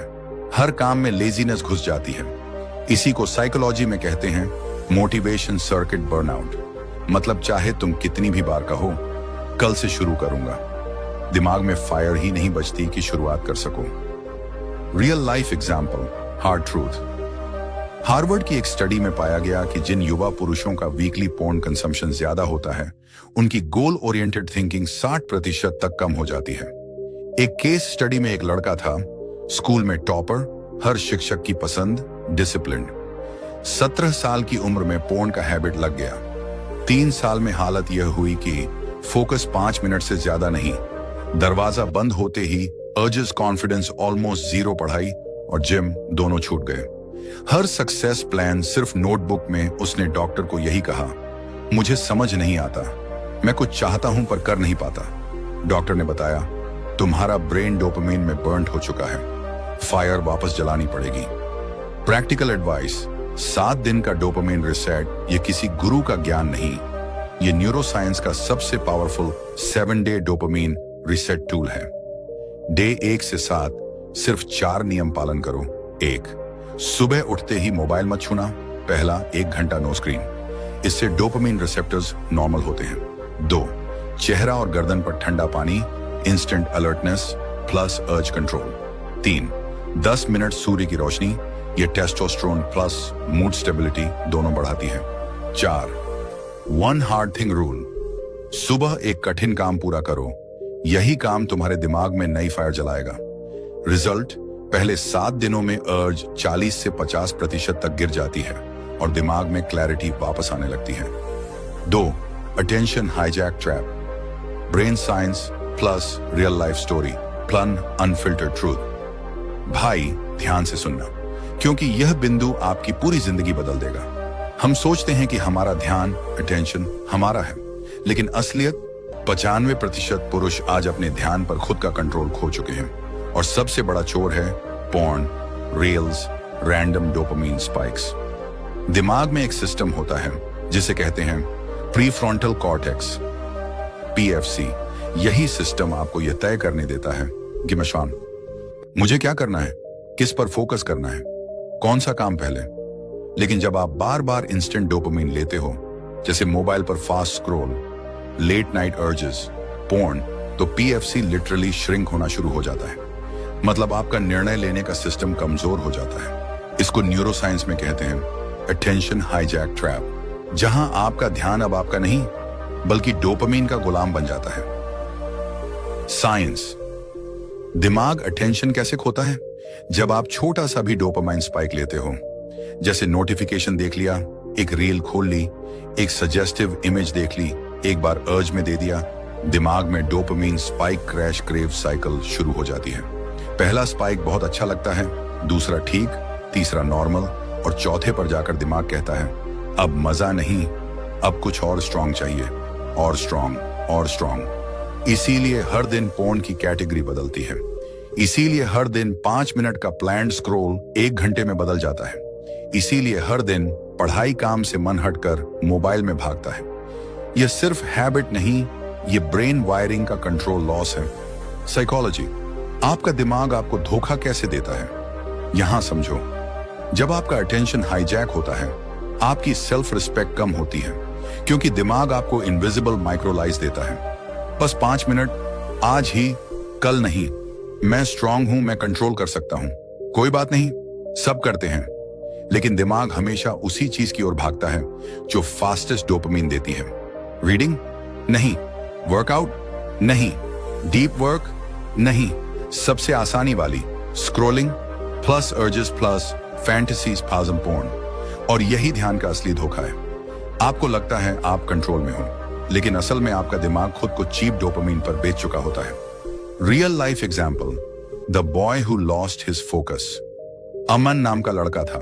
हर काम में लेजीनेस घुस जाती है। इसी को साइकोलॉजी में कहते हैं मोटिवेशन सर्किट बर्नआउट। मतलब चाहे तुम कितनी भी बार कहो कल से शुरू करूंगा, दिमाग में फायर ही नहीं बचती कि शुरुआत कर सको। Real life example, hard truth. Harvard की एक स्टडी में पाया गया कि जिन युवा पुरुषों का वीकली पोर्न कंजम्पशन ज्यादा होता है, उनकी गोल ओरिएंटेड थिंकिंग 60% तक कम हो जाती है। एक केस स्टडी में एक लड़का था, स्कूल में टॉपर, हर शिक्षक की पसंद, डिसिप्लिन। 17 साल की उम्र में पोर्न का हैबिट लग गया। 3 साल में हालत यह हुई कि फोकस 5 मिनट से ज्यादा नहीं, दरवाजा बंद होते ही अर्जेस, कॉन्फिडेंस ऑलमोस्ट जीरो, पढ़ाई और जिम दोनों छूट गए। हर सक्सेस प्लान सिर्फ नोटबुक में। उसने डॉक्टर को यही कहा, मुझे समझ नहीं आता, मैं कुछ चाहता हूं पर कर नहीं पाता। डॉक्टर ने बताया, तुम्हारा ब्रेन डोपामिन में बर्न हो चुका है, फायर वापस जलानी पड़ेगी। प्रैक्टिकल एडवाइस, 7 दिन का डोपामिन रिसेट ये किसी गुरु का ज्ञान नहीं, ये न्यूरोसाइंस का सबसे पावरफुल 7-डे डोपामिन रिसेट टूल है। डे 1 से 7 सिर्फ 4 नियम पालन करो। 1, सुबह उठते ही मोबाइल मत छूना। पहला 1 घंटा नो स्क्रीन, इससे डोपामिन रिसेप्टर्स नॉर्मल होते हैं। 2, चेहरा और गर्दन पर ठंडा पानी, इंस्टेंट अलर्टनेस प्लस अर्ज कंट्रोल। 3, 10 मिनट सूर्य की रोशनी, ये टेस्टोस्टेरोन प्लस मूड स्टेबिलिटी दोनों बढ़ाती है। 4, 1 हार्ड थिंग रूल, सुबह एक कठिन काम पूरा करो, यही काम तुम्हारे दिमाग में नई फायर जलाएगा। रिजल्ट? पहले 7 दिनों में अर्ज 40 से 50% तक गिर जाती है और दिमाग में क्लैरिटी वापस आने लगती है। 2, attention hijack trap, brain science plus real life story plan unfiltered truth. भाई ध्यान से सुनना, क्योंकि यह बिंदु आपकी पूरी जिंदगी बदल देगा। हम सोचते हैं कि हमारा ध्यान, अटेंशन हमारा है, लेकिन असलियत 95% पुरुष आज अपने ध्यान पर खुद का कंट्रोल खो चुके हैं। और सबसे बड़ा चोर है porn, reels, random dopamine spikes. दिमाग में एक सिस्टम होता है जिसे कहते हैं प्रीफ्रंटल कॉर्टेक्स, पीएफसी। यही सिस्टम आपको यह तय करने देता है कि मशान, मुझे क्या करना है, किस पर फोकस करना है, कौन सा काम पहले। लेकिन जब आप बार बार इंस्टेंट डोपामिन लेते हो, जैसे मोबाइल पर fast scroll, late night urges, porn, तो पीएफसी लिटरली श्रिंक होना शुरू हो जाता है। मतलब आपका निर्णय लेने का सिस्टम कमजोर हो जाता है। इसको न्यूरोसाइंस में कहते हैं अटेंशन हाईजैक ट्रैप, जहां आपका ध्यान अब आपका नहीं बल्कि डोपामिन का गुलाम बन जाता है। साइंस, दिमाग अटेंशन कैसे खोता है? जब आप छोटा सा भी डोपामाइन स्पाइक लेते हो, जैसे नोटिफिकेशन देख लिया, एक रील खोल ली, एक सजेस्टिव इमेज देख ली, एक बार अर्ज में दे दिया, दिमाग में dopamine spike crash crave cycle शुरू हो जाती है। पहला स्पाइक बहुत अच्छा लगता है, दूसरा ठीक, तीसरा नॉर्मल और चौथे पर जाकर दिमाग कहता है अब मजा नहीं, अब कुछ और स्ट्रांग चाहिए, और स्ट्रांग और स्ट्रांग। इसीलिए हर दिन पोर्न की कैटेगरी बदलती है। इसीलिए हर दिन 5 मिनट का प्लान्ड स्क्रॉल 1 घंटे में बदल जाता है। इसीलिए हर दिन पढ़ाई काम से मन हटकर मोबाइल में भागता है। यह सिर्फ हैबिट नहीं, ये ब्रेन वायरिंग का कंट्रोल लॉस है। साइकोलॉजी, आपका दिमाग आपको धोखा कैसे देता है, यहां समझो। जब आपका अटेंशन हाईजैक होता है, आपकी सेल्फ रिस्पेक्ट कम होती है, क्योंकि दिमाग आपको इनविजिबल माइक्रोलाइज देता है। बस 5 मिनट, आज ही, कल नहीं, मैं स्ट्रांग हूं, मैं कंट्रोल कर सकता हूं, कोई बात नहीं, सब करते हैं। लेकिन दिमाग हमेशा उसी चीज की ओर भागता है जो फास्टेस्ट डोपामिन देती है। रीडिंग नहीं, वर्कआउट नहीं, डीप वर्क नहीं, सबसे आसानी वाली scrolling plus urges plus fantasy spasm porn. और यही ध्यान का असली धोखा है। आपको लगता है आप कंट्रोल में हो, लेकिन असल में आपका दिमाग खुद को चीप डोपामीन पर बेच चुका होता है। Real life example, the boy who lost his focus. Aman नाम का लड़का था।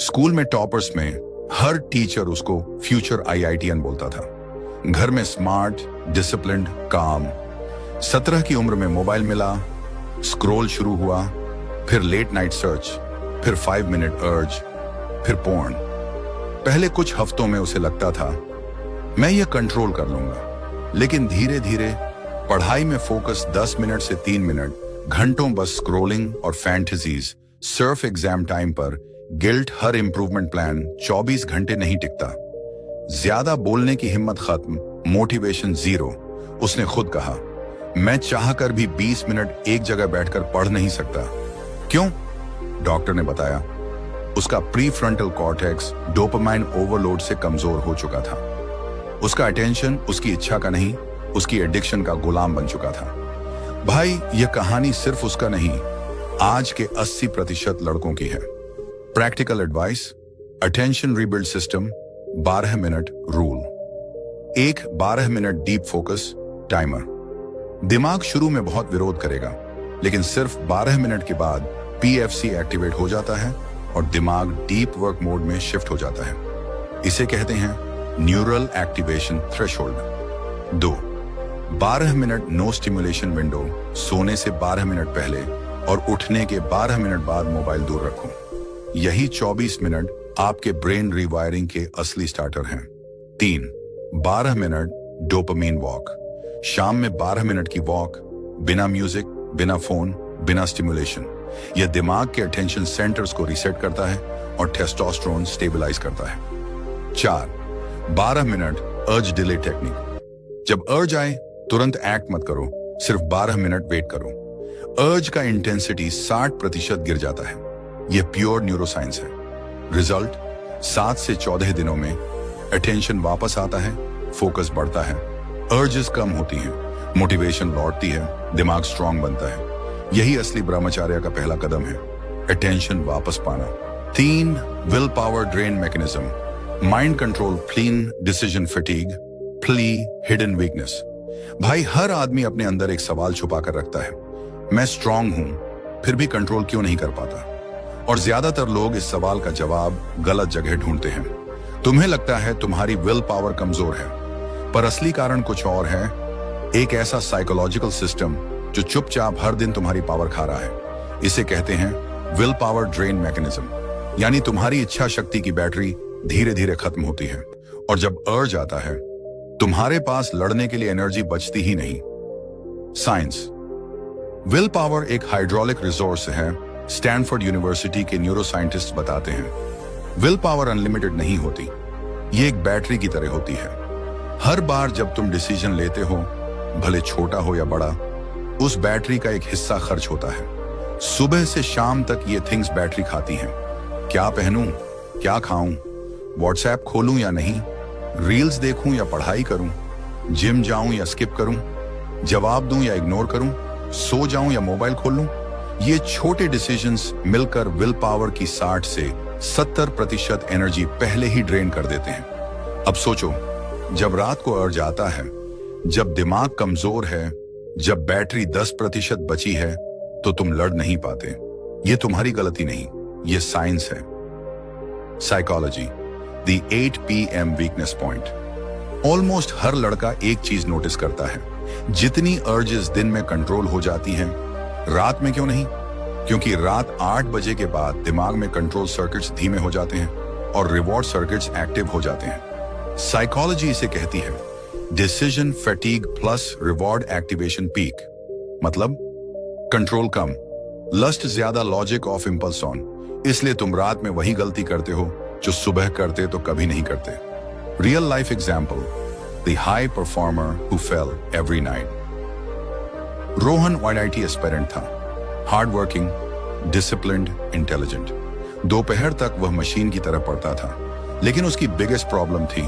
स्कूल में टॉपर्स में हर टीचर उसको फ्यूचर आईआईटीएन बोलता था। घर में स्मार्ट, डिसिप्लिन्ड, काम। 17 की उम्र में मोबाइल मिला, स्क्रॉल शुरू हुआ, फिर लेट नाइट सर्च, फिर 5 मिनट अर्ज, फिर पोर्न। पहले कुछ हफ्तों में उसे लगता था मैं ये कंट्रोल कर लूंगा, लेकिन धीरे धीरे पढ़ाई में फोकस 10 मिनट से 3 मिनट, घंटों बस स्क्रोलिंग और फैंटेसीज, सिर्फ एग्जाम टाइम पर गिल्ट, हर इंप्रूवमेंट प्लान 24 घंटे नहीं टिकता। ज्यादा बोलने की हिम्मत खत्म, मोटिवेशन जीरो। उसने खुद कहा मैं चाहकर भी 20 मिनट एक जगह बैठकर पढ़ नहीं सकता। क्यों? डॉक्टर ने बताया उसका pre frontal cortex dopamine overload से कमजोर हो चुका था। उसका अटेंशन उसकी इच्छा का नहीं, उसकी एडिक्शन का गुलाम बन चुका था। भाई, यह कहानी सिर्फ उसका नहीं, आज के 80% लड़कों की है। Practical advice, attention rebuild system, 12 minute rule. एक 12 मिनट डीप फोकस टाइमर। दिमाग शुरू में बहुत विरोध करेगा, लेकिन सिर्फ 12 मिनट के बाद पीएफसी एक्टिवेट हो जाता है और दिमाग डीप वर्क मोड में शिफ्ट हो जाता है। इसे कहते हैं neural activation threshold. 2, 12 minute no stimulation window. सोने से 12 मिनट पहले और उठने के 12 मिनट बाद मोबाइल दूर रखो। यही 24 मिनट आपके ब्रेन रिवायरिंग के असली स्टार्टर हैं। 3, 12 मिनट डोपामीन वॉक। शाम में 12 मिनट की वॉक, बिना म्यूजिक, बिना फोन, बिना स्टिमुलेशन। यह दिमाग के अटेंशन सेंटर्स को रीसेट करता है और टेस्टोस्टेरोन स्टेबलाइज करता है। 4, 12 मिनट अर्ज डिले टेक्निक। जब अर्ज आए तुरंत एक्ट मत करो, सिर्फ 12 मिनट वेट करो। अर्ज का इंटेंसिटी 60% गिर जाता है। यह प्योर न्यूरोसाइंस है। रिजल्ट, 7 से 14 दिनों में अटेंशन वापस आता है, फोकस बढ़ता है, अर्जेस कम होती हैं, मोटिवेशन लौटती है, दिमाग स्ट्रांग बनता है। यही असली ब्रह्मचर्य का पहला कदम है, अटेंशन वापस पाना। 3, willpower drain mechanism. Mind control, clean decision fatigue, flee hidden weakness. भाई, हर आदमी अपने अंदर एक सवाल छुपा कर रखता है, मैं स्ट्रांग हूं फिर भी कंट्रोल क्यों नहीं कर पाता। और ज्यादातर लोग इस सवाल का जवाब गलत जगह ढूंढते हैं। तुम्हें लगता है तुम्हारी विल पावर कमजोर है, पर असली कारण कुछ और है। एक ऐसा साइकोलॉजिकल सिस्टम जो चुपचाप हर दिन तुम्हारी पावर खा रहा है। इसे कहते हैं विल पावर ड्रेन मैकेनिज्म। यानी तुम्हारी इच्छा शक्ति की बैटरी धीरे धीरे खत्म होती है और जब अर्ज आता है तुम्हारे पास लड़ने के लिए एनर्जी बचती ही नहीं। साइंस, विल पावर एक हाइड्रोलिक रिसोर्स है। स्टैनफोर्ड यूनिवर्सिटी के न्यूरोसाइंटिस्ट बताते हैं विल पावर अनलिमिटेड नहीं होती, ये एक बैटरी की तरह होती है। हर बार जब तुम डिसीजन लेते हो, भले छोटा हो या बड़ा, उस बैटरी का एक हिस्सा खर्च होता है। सुबह से शाम तक ये थिंग्स बैटरी खाती हैं। क्या पहनूं, क्या खाऊं, व्हाट्सएप खोलूं या नहीं, रील्स देखूं या पढ़ाई करूं, जिम जाऊं या स्किप करूं, जवाब दूं या इग्नोर करूं, सो जाऊं या मोबाइल खोल लूं। ये छोटे डिसीजंस मिलकर विल पावर की 60 से 70% एनर्जी पहले ही ड्रेन कर देते हैं। अब सोचो, जब रात को अर्ज आता है, जब दिमाग कमजोर है, जब बैटरी 10% बची है, तो तुम लड़ नहीं पाते। ये तुम्हारी गलती नहीं, ये साइंस है। Psychology, the 8 PM weakness point. Almost हर लड़का एक चीज नोटिस करता है, जितनी अर्जेस दिन में कंट्रोल हो जाती हैं, रात में क्यों नहीं? क्योंकि रात 8 बजे के बाद दिमाग में कंट्रोल सर्किट्स धीमे हो जाते हैं और रिवॉर्ड सर्किट्स एक्टिव हो जाते हैं। साइकोलॉजी इसे कहती है decision fatigue plus reward activation peak. मतलब कंट्रोल कम, लस्ट ज्यादा, लॉजिक ऑफ इंपल्स ऑन। इसलिए तुम रात में वही गलती करते हो जो सुबह करते तो कभी नहीं करते। Real life example, the high performer who fail every night. Rohan IIT aspirant था, हार्ड वर्किंग, डिसिप्लिन्ड, इंटेलिजेंट। दोपहर तक वह मशीन की तरह पढ़ता था, लेकिन उसकी बिगेस्ट प्रॉब्लम थी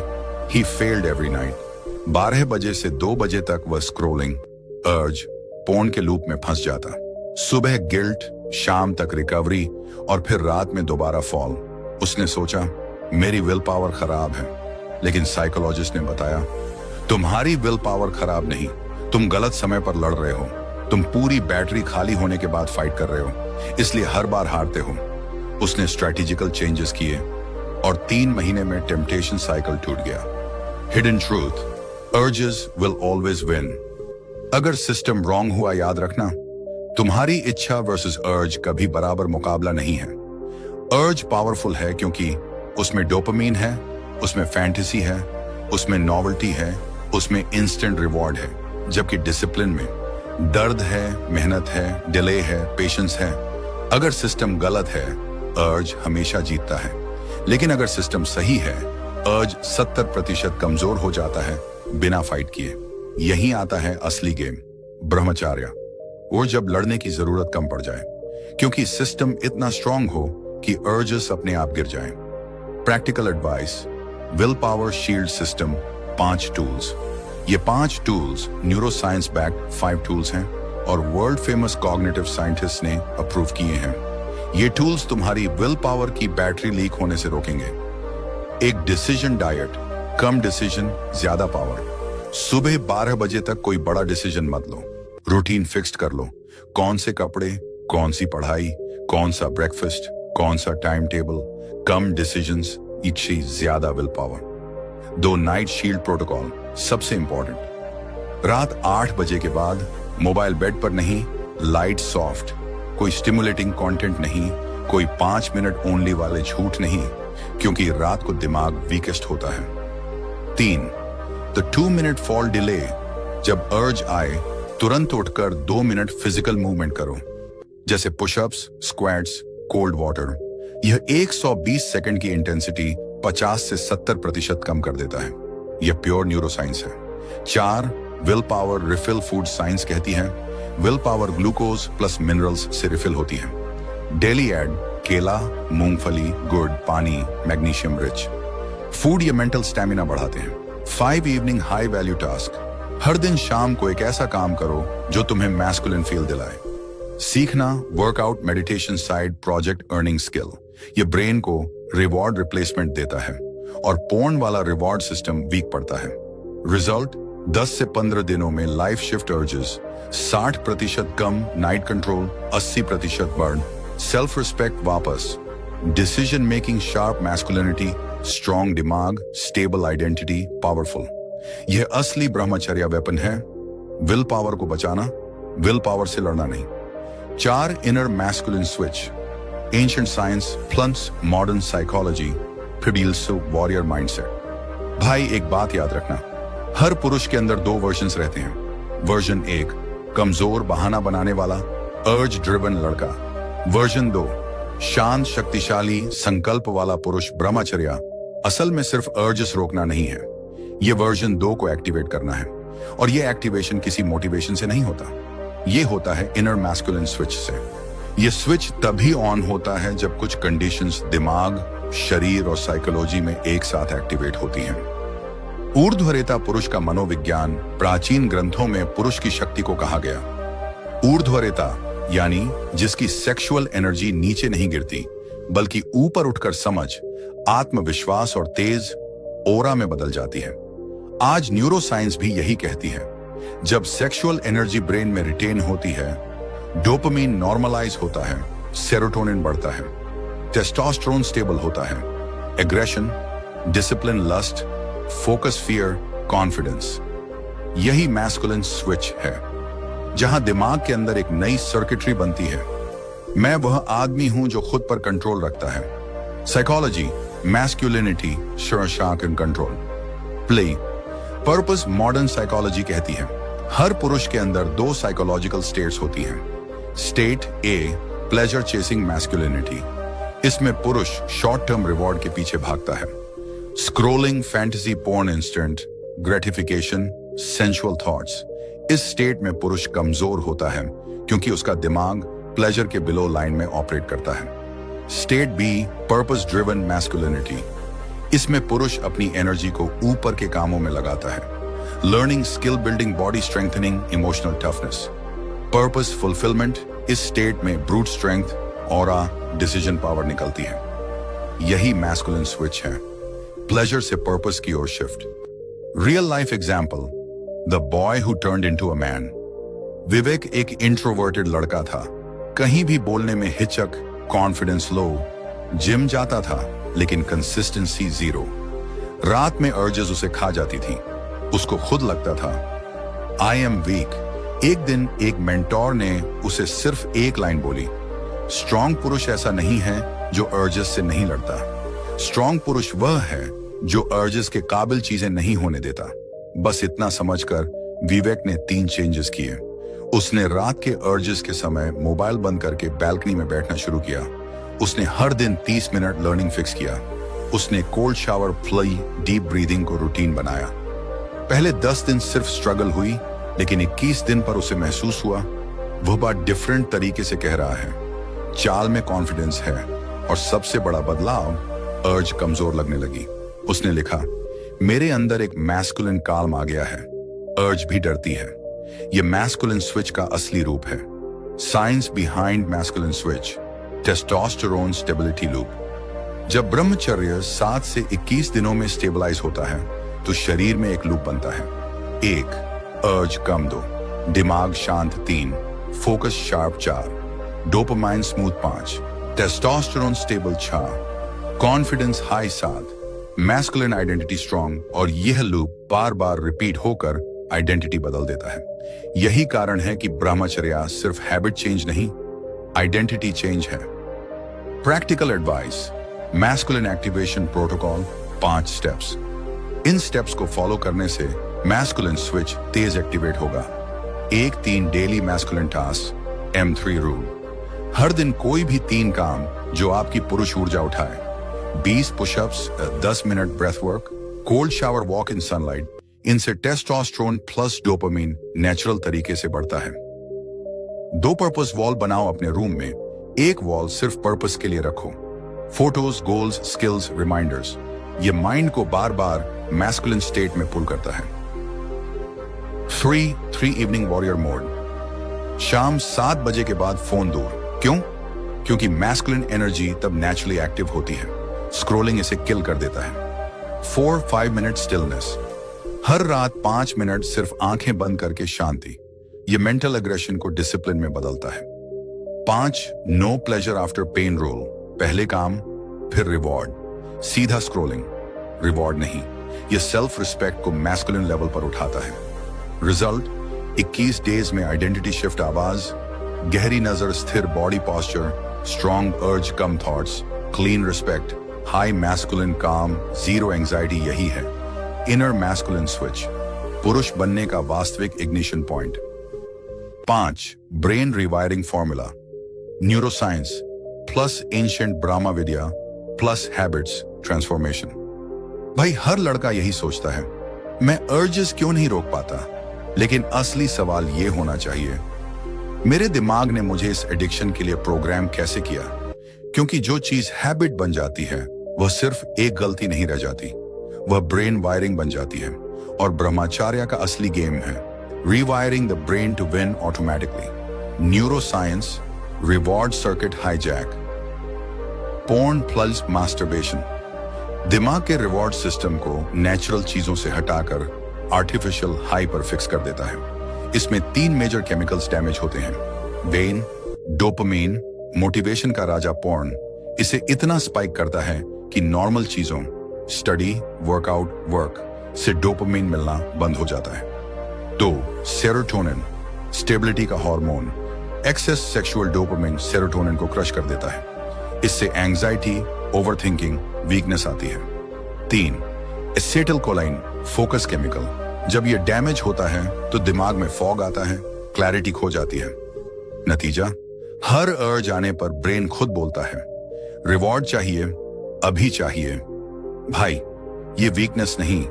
ही फेल्ड एवरी नाइट। 12 बजे से 2 बजे तक वह स्क्रोलिंग, अर्ज, पोर्न के लूप में फंस जाता। सुबह गिल्ट, शाम तक रिकवरी और फिर रात में दोबारा फॉल। उसने सोचा मेरी विल पावर खराब है, लेकिन साइकोलॉजिस्ट ने बताया तुम्हारी विल पावर खराब नहीं, तुम गलत समय पर लड़ रहे हो। तुम पूरी बैटरी खाली होने के बाद फाइट कर रहे हो, इसलिए हर बार हारते हो। उसने स्ट्रेटेजिकल चेंजेस किए और 3 महीने में टेम्पटेशन साइकिल टूट गया। Hidden truth, urges will always win. अगर सिस्टम रॉन्ग हुआ याद रखना, तुम्हारी इच्छा वर्सेस अर्ज कभी बराबर मुकाबला नहीं है। अर्ज पावरफुल है क्योंकि उसमें डोपामीन है, उसमें फैंटेसी है, उसमें नॉवेल्टी है, उसमें इंस्टेंट रिवॉर्ड है। जबकि डिसिप्लिन में दर्द है, मेहनत है, डिले है, पेशेंस है। अगर सिस्टम गलत है, अर्ज हमेशा जीतता है। लेकिन अगर सिस्टम सही है, अर्ज 70% कमजोर हो जाता है बिना फाइट किए। यही आता है असली गेम, ब्रह्मचर्य। और जब लड़ने की जरूरत कम पड़ जाए, क्योंकि सिस्टम इतना स्ट्रांग हो कि अर्जेस अपने आप गिर जाएं। Practical advice, will power shield system 5 tools. ये 5 टूल्स न्यूरोसाइंस बैक्ड 5 टूल्स हैं और वर्ल्ड फेमस कॉग्निटिव साइंटिस्ट ने अप्रूव किए हैं। ये टूल्स तुम्हारी विल पावर की बैटरी लीक होने से रोकेंगे। एक डिसीजन डाइट, कम डिसीजन ज्यादा पावर। सुबह 12 बजे तक कोई बड़ा डिसीजन मत लो, रूटीन फिक्स्ड कर लो। कौन से कपड़े, कौन सी पढ़ाई, कौन सा ब्रेकफास्ट, कौन सा टाइम टेबल। कम डिसीजंस इच्छी ज्यादा will power. 2 night shield protocol सबसे इंपॉर्टेंट। रात 8 बजे के बाद मोबाइल बेड पर नहीं, लाइट सॉफ्ट, कोई स्टिमुलेटिंग कंटेंट नहीं, कोई 5 मिनट ओनली वाले झूठ नहीं, क्योंकि रात को दिमाग वीकेस्ट होता है। 3 द 2 मिनट फॉल डिले। जब अर्ज आए तुरंत उठकर 2 मिनट फिजिकल मूवमेंट करो, जैसे पुशअप्स, स्क्वाट्स, कोल्ड वाटर। यह 120 सेकंड की इंटेंसिटी 50 से 70% कम कर देता है। यह प्योर न्यूरोसाइंस है। 4 will power refill food science कहती है, will power glucose plus minerals से रिफिल होती है। डेली ऐड केला, मूंगफली, गुड़, पानी, मैग्नीशियम रिच फूड ये मेंटल स्टैमिना बढ़ाते हैं। 5 इवनिंग हाई वैल्यू टास्क। हर दिन शाम को एक ऐसा काम करो जो तुम्हें मैस्कुलिन फील दिलाए। सीखना, workout, meditation, side project, earning skill. ये ब्रेन को रिवॉर्ड रिप्लेसमेंट देता है और पोर्न वाला रिवॉर्ड सिस्टम वीक पड़ता है। रिजल्ट 10 से 15 दिनों में लाइफ शिफ्ट अर्जेस 60% कम, night control 80% burn, self respect वापस, decision making sharp, masculinity, strong दिमाग, स्टेबल आइडेंटिटी, पावरफुल। यह असली ब्रह्मचर्य वेपन है। विल पावर को बचाना, विल पावर से लड़ना नहीं। 4 inner masculine switch. Ancient science plus modern psychology produce warrior mindset. भाई एक बात याद रखना, हर पुरुष के अंदर 2 वर्जन्स रहते हैं। वर्जन 1 कमजोर बहाना बनाने वाला अर्ज ड्रिवन लड़का। वर्जन 2 शांत शक्तिशाली संकल्प वाला पुरुष ब्रह्मचर्य। असल में सिर्फ अर्जस रोकना नहीं है, ये वर्जन 2 को एक्टिवेट करना है। और ये एक्टिवेशन किसी मोटिवेशन से नहीं होता, ये होता है इनर मैस्कुलिन स्विच से। ये स्विच तभी ऑन होता है जब कुछ कंडीशंस दिमाग, शरीर और साइकोलॉजी में एक साथ एक्टिवेट होती हैं। ऊर्ध्वरेता पुरुष का मनोविज्ञान प्राचीन ग्रंथों में पुरुष की शक्ति को कहा गया। ऊर्ध्वरेता यानी जिसकी सेक्सुअल एनर्जी नीचे नहीं गिरती बल्कि ऊपर उठकर समझ, आत्मविश्वास और तेज ओरा में बदल जाती है। आज न्यूरोसाइंस भी यही कहती है, जब सेक्सुअल एनर्जी ब्रेन में रिटेन होती है, डोपामीन नॉर्मलाइज होता है, सेरोटोनिन बढ़ता है, टेस्टोस्टेरोन स्टेबल होता है, aggression, discipline, lust, focus, fear, confidence. यही मैस्कुलिन स्विच है, जहां दिमाग के अंदर एक नई सर्किटरी बनती है। मैं वह आदमी हूं जो खुद पर कंट्रोल रखता है। Psychology, masculinity, shock and control. Play, purpose modern psychology कहती है, हर पुरुष के अंदर 2 साइकोलॉजिकल स्टेट्स होती हैं। State A, pleasure chasing masculinity. इसमें पुरुष शॉर्ट टर्म रिवॉर्ड के पीछे भागता है। Scrolling, fantasy, porn, instant gratification, sensual thoughts. इस स्टेट में पुरुष कमजोर होता है क्योंकि उसका दिमाग प्लेजर के बिलो लाइन में ऑपरेट करता है। State B, purpose driven masculinity. इसमें पुरुष अपनी एनर्जी को ऊपर के कामों में लगाता है। Learning, skill building, body strengthening, emotional toughness. Purpose fulfilment, इस स्टेट में brute strength, aura, decision power निकलती है। यही मैस्कुलिन स्विच है, प्लेजर से पर्पस की ओर shift. Real life example, the boy who turned into a man. Vivek एक इंट्रोवर्टेड लड़का था, कहीं भी बोलने में हिचक, कॉन्फिडेंस लो, जिम जाता था लेकिन कंसिस्टेंसी जीरो। रात में अर्जेस उसे खा जाती थी, उसको खुद लगता था आई एम वीक। एक दिन एक मेंटोर ने उसे सिर्फ एक लाइन बोली, स्ट्रॉन्ग पुरुष ऐसा नहीं है जो अर्जेस से नहीं लड़ता, स्ट्रॉन्ग पुरुष वह है जो अर्जेस के काबिल चीजें नहीं होने देता। बस इतना समझकर विवेक ने 3 चेंजेस किए। उसने रात के अर्जेस के समय मोबाइल बंद करके बैल्कनी में बैठना शुरू किया। उसने हर दिन 30 मिनट लर्निंग फिक्स किया। उसने cold shower, fly, deep breathing को रूटीन बनाया। पहले 10 दिन सिर्फ स्ट्रगल हुई, लेकिन 21 दिन पर उसे महसूस हुआ वह बात डिफरेंट तरीके से कह रहा है, चाल में कॉन्फिडेंस है और सबसे बड़ा बदलाव, अर्ज कमजोर लगने लगी। उसने लिखा, मेरे अंदर एक मैस्कुलिन काल्म आ गया है, अर्ज भी डरती है। यह मैस्कुलिन स्विच का असली रूप है। Science behind masculine switch, testosterone stability loop. जब ब्रह्मचर्य 7 से 21 दिनों में स्टेबलाइज होता है तो शरीर में एक लूप बनता है। 1, अर्ज कम 2, दिमाग शांत 3, focus sharp 4, dopamine smooth 5, testosterone stable 6, confidence high 7, masculine identity strong. और यह लूप बार बार रिपीट होकर आइडेंटिटी बदल देता है। यही कारण है कि ब्रह्मचर्य सिर्फ हैबिट चेंज नहीं, आइडेंटिटी चेंज है। Practical advice, masculine activation protocol, 5 steps. इन स्टेप्स को फॉलो करने से मैस्कुलिन स्विच तेज एक्टिवेट होगा। 1-3 daily masculine task, M3 rule. हर दिन कोई भी 3 काम जो आपकी पुरुष ऊर्जा उठाए। 20 pushups, 10 minute breath work, cold shower, walk in sunlight. इनसे टेस्टोस्टेरोन प्लस डोपामिन नेचुरल तरीके से बढ़ता है। 2 पर्पस वॉल बनाओ अपने रूम में। एक वॉल सिर्फ पर्पस के लिए रखो, फोटोज, गोल्स, स्किल्स, रिमाइंडर्स। ये माइंड को बार बार मैस्कुलिन स्टेट में पुल करता है। 3 इवनिंग वॉरियर मोड। शाम 7 बजे के बाद फोन दूर। क्यों? क्योंकि मैस्कुलिन एनर्जी तब नेचुरली एक्टिव होती है, स्क्रोलिंग इसे किल कर देता है। 4-5 मिनट स्टिलनेस। हर रात 5 मिनट सिर्फ आंखें बंद करके शांति। ये मेंटल एग्रेशन को डिसिप्लिन में बदलता है। 5 no pleasure after pain rule. पहले काम फिर रिवॉर्ड। सीधा स्क्रोलिंग रिवॉर्ड नहीं, यह सेल्फ रिस्पेक्ट को मैस्कुलिन लेवल पर उठाता है। रिजल्ट, 21 डेज में आइडेंटिटी शिफ्ट आवाज, गहरी नजर, स्थिर बॉडी पॉस्चर, स्ट्रॉन्ग अर्ज, कम thoughts, clean respect, high masculine काम, जीरो एंजाइटी। यही है इनर मैस्कुलिन स्विच, पुरुष बनने का वास्तविक ignition point. 5 brain rewiring formula. Neuroscience plus ancient ब्राह्मा विद्या प्लस हैबिट्स ट्रांसफॉर्मेशन। भाई हर लड़का यही सोचता है, मैं अर्जेस क्यों नहीं रोक पाता, लेकिन असली सवाल यह होना चाहिए, मेरे दिमाग ने मुझे इस एडिक्शन के लिए प्रोग्राम कैसे किया? क्योंकि जो चीज हैबिट बन जाती है वह सिर्फ एक गलती नहीं रह जाती, वह ब्रेन वायरिंग बन जाती है। और ब्रह्मचर्य का असली गेम है rewiring the brain to win automatically. Neuroscience, reward circuit hijack, porn plus masturbation. दिमाग के रिवॉर्ड सिस्टम को नेचुरल चीजों से हटाकर आर्टिफिशियल हाई पर फिक्स कर देता है। इसमें 3 मेजर केमिकल्स डैमेज होते हैं, वेन, डोपामीन, मोटिवेशन का राजा पोर्न इसे इतना स्पाइक करता है कि नॉर्मल चीजों, स्टडी, वर्कआउट, वर्क से डोपामीन मिलना बंद हो जाता है। 2 सेरोटोनिन, स्टेबिलिटी का hormone. Excess sexual dopamine serotonin को क्रश कर देता है, इससे एंजाइटी, ओवरथिंकिंग, वीकनेस आती है। 3 एसिटिलकोलाइन, फोकस केमिकल। जब यह डैमेज होता है तो दिमाग में फॉग आता है, क्लैरिटी खो जाती है। नतीजा, हर अर्ज आने पर ब्रेन खुद बोलता है रिवॉर्ड चाहिए, अभी चाहिए। भाई ये वीकनेस नहीं,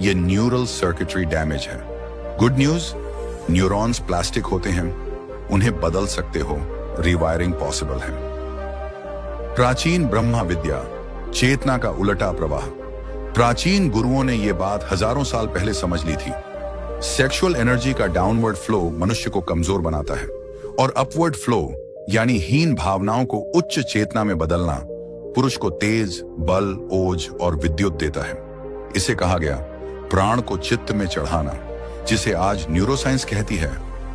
ये न्यूरल सर्किटरी डैमेज है। गुड न्यूज, न्यूरॉन्स प्लास्टिक होते हैं, उन्हें बदल सकते हो, रिवायरिंग पॉसिबल है। प्राचीन ब्रह्मा विद्या, चेतना का उलटा प्रवाह। प्राचीन गुरुओं ने यह बात हजारों साल पहले समझ ली थी। सेक्सुअल एनर्जी का डाउनवर्ड फ्लो मनुष्य को कमजोर बनाता है और अपवर्ड फ्लो यानी हीन भावनाओं को उच्च चेतना में बदलना पुरुष को तेज, बल, ओज और विद्युत देता है। इसे कहा गया प्राण को चित्त में चढ़ाना, जिसे आज न्यूरोसाइंस कहती है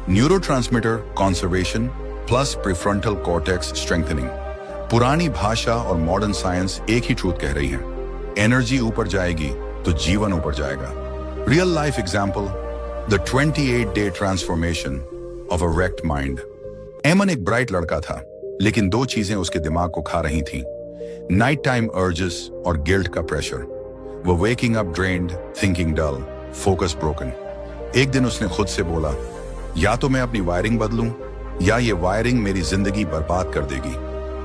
neurotransmitter conservation plus prefrontal cortex strengthening. पुरानी भाषा और मॉडर्न साइंस एक ही ट्रूथ कह रही है, एनर्जी ऊपर जाएगी तो जीवन ऊपर जाएगा। Real life example, the 28-day transformation of a wrecked mind. एमन एक ब्राइट लड़का था, लेकिन दो चीजें उसके दिमाग को खा रही थी, नाइट टाइम अर्जेस और गिल्ट का प्रेशर। वो वेकिंग अप ड्रेन्ड, थिंकिंग डल, फोकस ब्रोकन। एक दिन उसने खुद से बोला, या तो मैं अपनी वायरिंग बदलूं या ये वायरिंग मेरी जिंदगी बर्बाद कर देगी।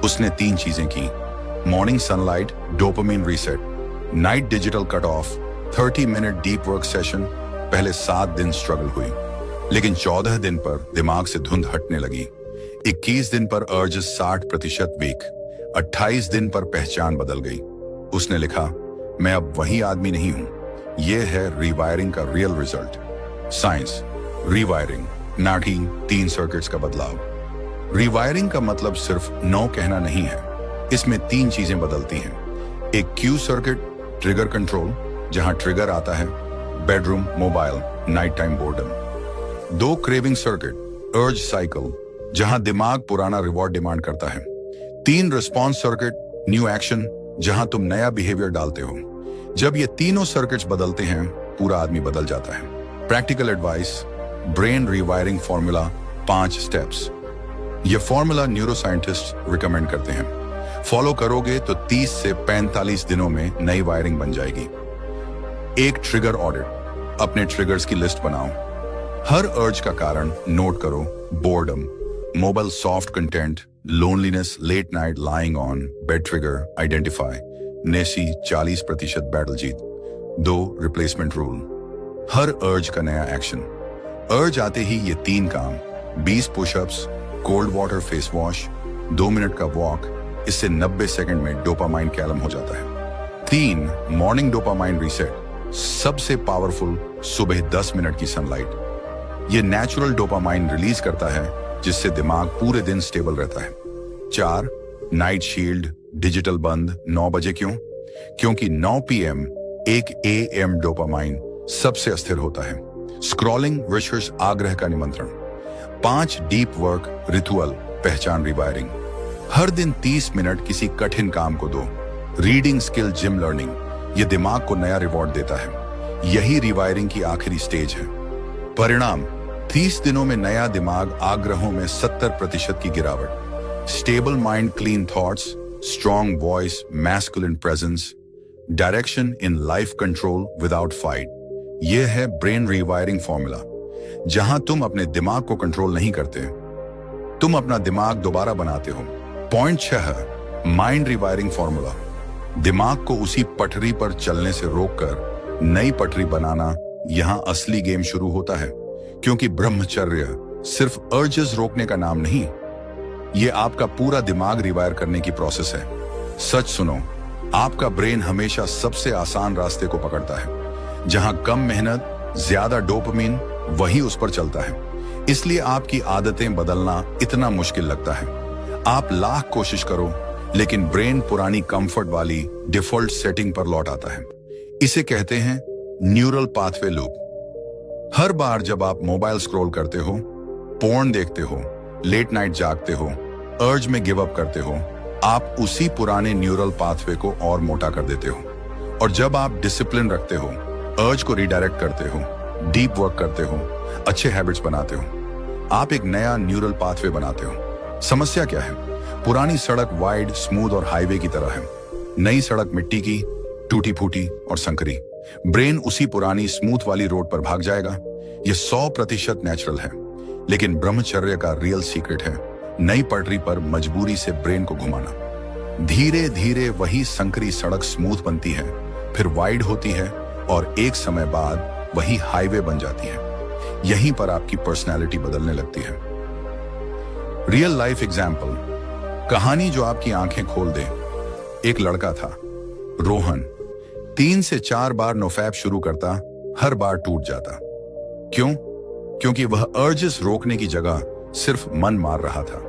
उसने 3 चीजें की, morning sunlight, dopamine reset, night digital cut off, 30 minute deep work session. पहले 7 दिन स्ट्रगल हुई, लेकिन 14 दिन पर दिमाग से धुंध हटने लगी। 21 दिन पर अर्जेस 60% वीक, 28 दिन पर पहचान बदल गई। उसने लिखा, मैं अब वही आदमी नहीं हूं। यह है रीवायरिंग का रियल रिजल्ट। साइंस, रीवायरिंग, नाड़ी 3 सर्किट्स का बदलाव। रीवायरिंग का मतलब सिर्फ नो कहना नहीं है, इसमें 3 चीजें बदलती हैं। एक क्यू सर्किट, ट्रिगर कंट्रोल, जहां ट्रिगर आता है bedroom, mobile, night time boredom. 2 craving circuit, अर्ज साइकिल, जहां दिमाग पुराना रिवॉर्ड डिमांड करता है। 3 रिस्पॉन्स सर्किट, न्यू एक्शन, जहां तुम नया बिहेवियर डालते हो। जब ये तीनों सर्किट्स बदलते हैं, पूरा आदमी बदल जाता है। Practical advice, brain rewiring formula, 5 steps. ये फॉर्मूला न्यूरोसाइंटिस्ट रिकमेंड करते हैं। फॉलो करोगे तो 30 से 45 दिनों में नई वायरिंग बन जाएगी। एक ट्रिगर ऑडिट, अपने ट्रिगर्स की लिस्ट बनाओ। हर अर्ज का कारण नोट करो, boredom, mobile soft content, loneliness, late night lying on, bed trigger identify, नेसी 40% बैटल जीत। 2 रिप्लेसमेंट रूल, हर अर्ज का नया एक्शन। अर्ज आते ही ये 3 काम, 20 pushups, cold water face wash, 2 minute का वॉक, इससे 90 सेकंड में डोपामाइन कैलम हो जाता है। 3 मॉर्निंग डोपामाइन रीसेट, सबसे पावरफुल सुबह 10 मिनट की सनलाइट। ये नेचुरल डोपामाइन रिलीज करता है, जिससे दिमाग पूरे दिन स्टेबल रहता है। 4 नाइट शील्ड, डिजिटल बंद 9 बजे। क्यों? क्योंकि 9 PM 1 AM डोपामाइन सबसे अस्थिर होता है। स्क्रॉलिंग विशेष आग्रह का निमंत्रण। 5 डीप वर्क रिचुअल, पहचान रिवायरिंग। हर दिन 30 मिनट किसी कठिन काम को दो। रीडिंग स्किल, जिम लर्निंग, ये दिमाग को नया रिवॉर्ड देता है। यही रिवायरिंग की आखिरी स्टेज है। परिणाम, 30 दिनों में नया दिमाग, आग्रहों में 70% की गिरावट, stable mind, clean thoughts, strong voice, masculine presence, direction in life control without fight. यह है ब्रेन रीवायरिंग फॉर्मूला, जहां तुम अपने दिमाग को कंट्रोल नहीं करते, तुम अपना दिमाग दोबारा बनाते हो। पॉइंट 6, माइंड रिवायरिंग फॉर्मूला, दिमाग को उसी पटरी पर चलने से रोककर नई पटरी बनाना। यहां असली गेम शुरू होता है, क्योंकि ब्रह्मचर्य सिर्फ अर्जेस रोकने का नाम नहीं, यह आपका पूरा दिमाग रिवायर करने की प्रोसेस है। सच सुनो, आपका ब्रेन हमेशा सबसे आसान रास्ते को पकड़ता है, जहां कम मेहनत, ज्यादा डोपामिन, वही उस पर चलता है। इसलिए आपकी आदतें बदलना इतना मुश्किल लगता है। आप लाख कोशिश करो, लेकिन ब्रेन पुरानी कंफर्ट वाली डिफॉल्ट सेटिंग पर लौट आता है। इसे कहते हैं न्यूरल पाथवे लूप। हर बार जब आप मोबाइल स्क्रॉल करते हो, पोर्न देखते हो, लेट नाइट जागते हो, अर्ज में गिव अप करते हो, आप उसी पुराने न्यूरल पाथवे को और मोटा कर देते हो। और जब आप डिसिप्लिन रखते हो, अर्ज को रिडायरेक्ट करते हो, डीप वर्क करते हो, अच्छे हैबिट्स बनाते हो, आप एक नया न्यूरल पाथवे बनाते हो। समस्या क्या है? पुरानी सड़क वाइड, स्मूथ और हाईवे की तरह है। नई सड़क मिट्टी की, टूटी फूटी और संकरी। ब्रेन उसी पुरानी स्मूथ वाली रोड पर भाग जाएगा। यह 100% नेचुरल है, लेकिन ब्रह्मचर्य का रियल सीक्रेट है नई पटरी पर मजबूरी से ब्रेन को घुमाना। धीरे धीरे वही संकरी सड़क स्मूथ बनती है, फिर वाइड होती है और एक समय बाद वही हाईवे बन जाती है। यहीं पर आपकी पर्सनैलिटी बदलने लगती है। रियल लाइफ एग्जाम्पल, कहानी जो आपकी आंखें खोल दे। एक लड़का था, रोहन, 3 से 4 बार नोफैप शुरू करता, हर बार टूट जाता। क्यों? क्योंकि वह अर्जेस रोकने की जगह सिर्फ मन मार रहा था।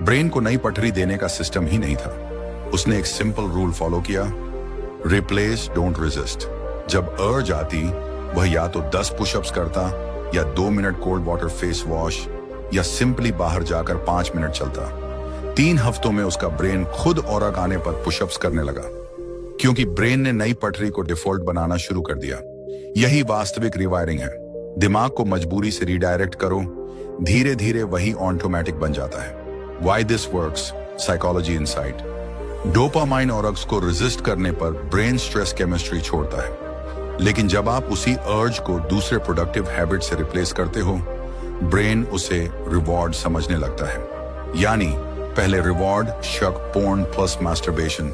ब्रेन को नई पटरी देने का सिस्टम ही नहीं था। उसने एक सिंपल रूल फॉलो किया, रिप्लेस डोंट रेजिस्ट। जब अर्ज आती, वह या तो 10 पुशअप्स करता, या 2 minute cold water face wash, या सिंपली बाहर जाकर 5 मिनट चलता। 3 हफ्तों में उसका ब्रेन खुद औरक आने पर पुशअप्स करने लगा, क्योंकि ब्रेन ने नई पटरी को डिफॉल्ट बनाना शुरू कर दिया। यही वास्तविक रिवायरिंग है। दिमाग को मजबूरी से रिडायरेक्ट करो, धीरे धीरे वही ऑटोमेटिक बन जाता है। Why this works? Psychology insight. Dopamine ऑरक्स को रेजिस्ट करने पर ब्रेन स्ट्रेस केमिस्ट्री छोड़ता है, लेकिन जब आप उसी अर्ज को दूसरे प्रोडक्टिव हैबिट से रिप्लेस करते हो, ब्रेन उसे रिवॉर्ड समझने लगता है। यानी पहले रिवॉर्ड शक पोर्न प्लस मास्टरबेशन,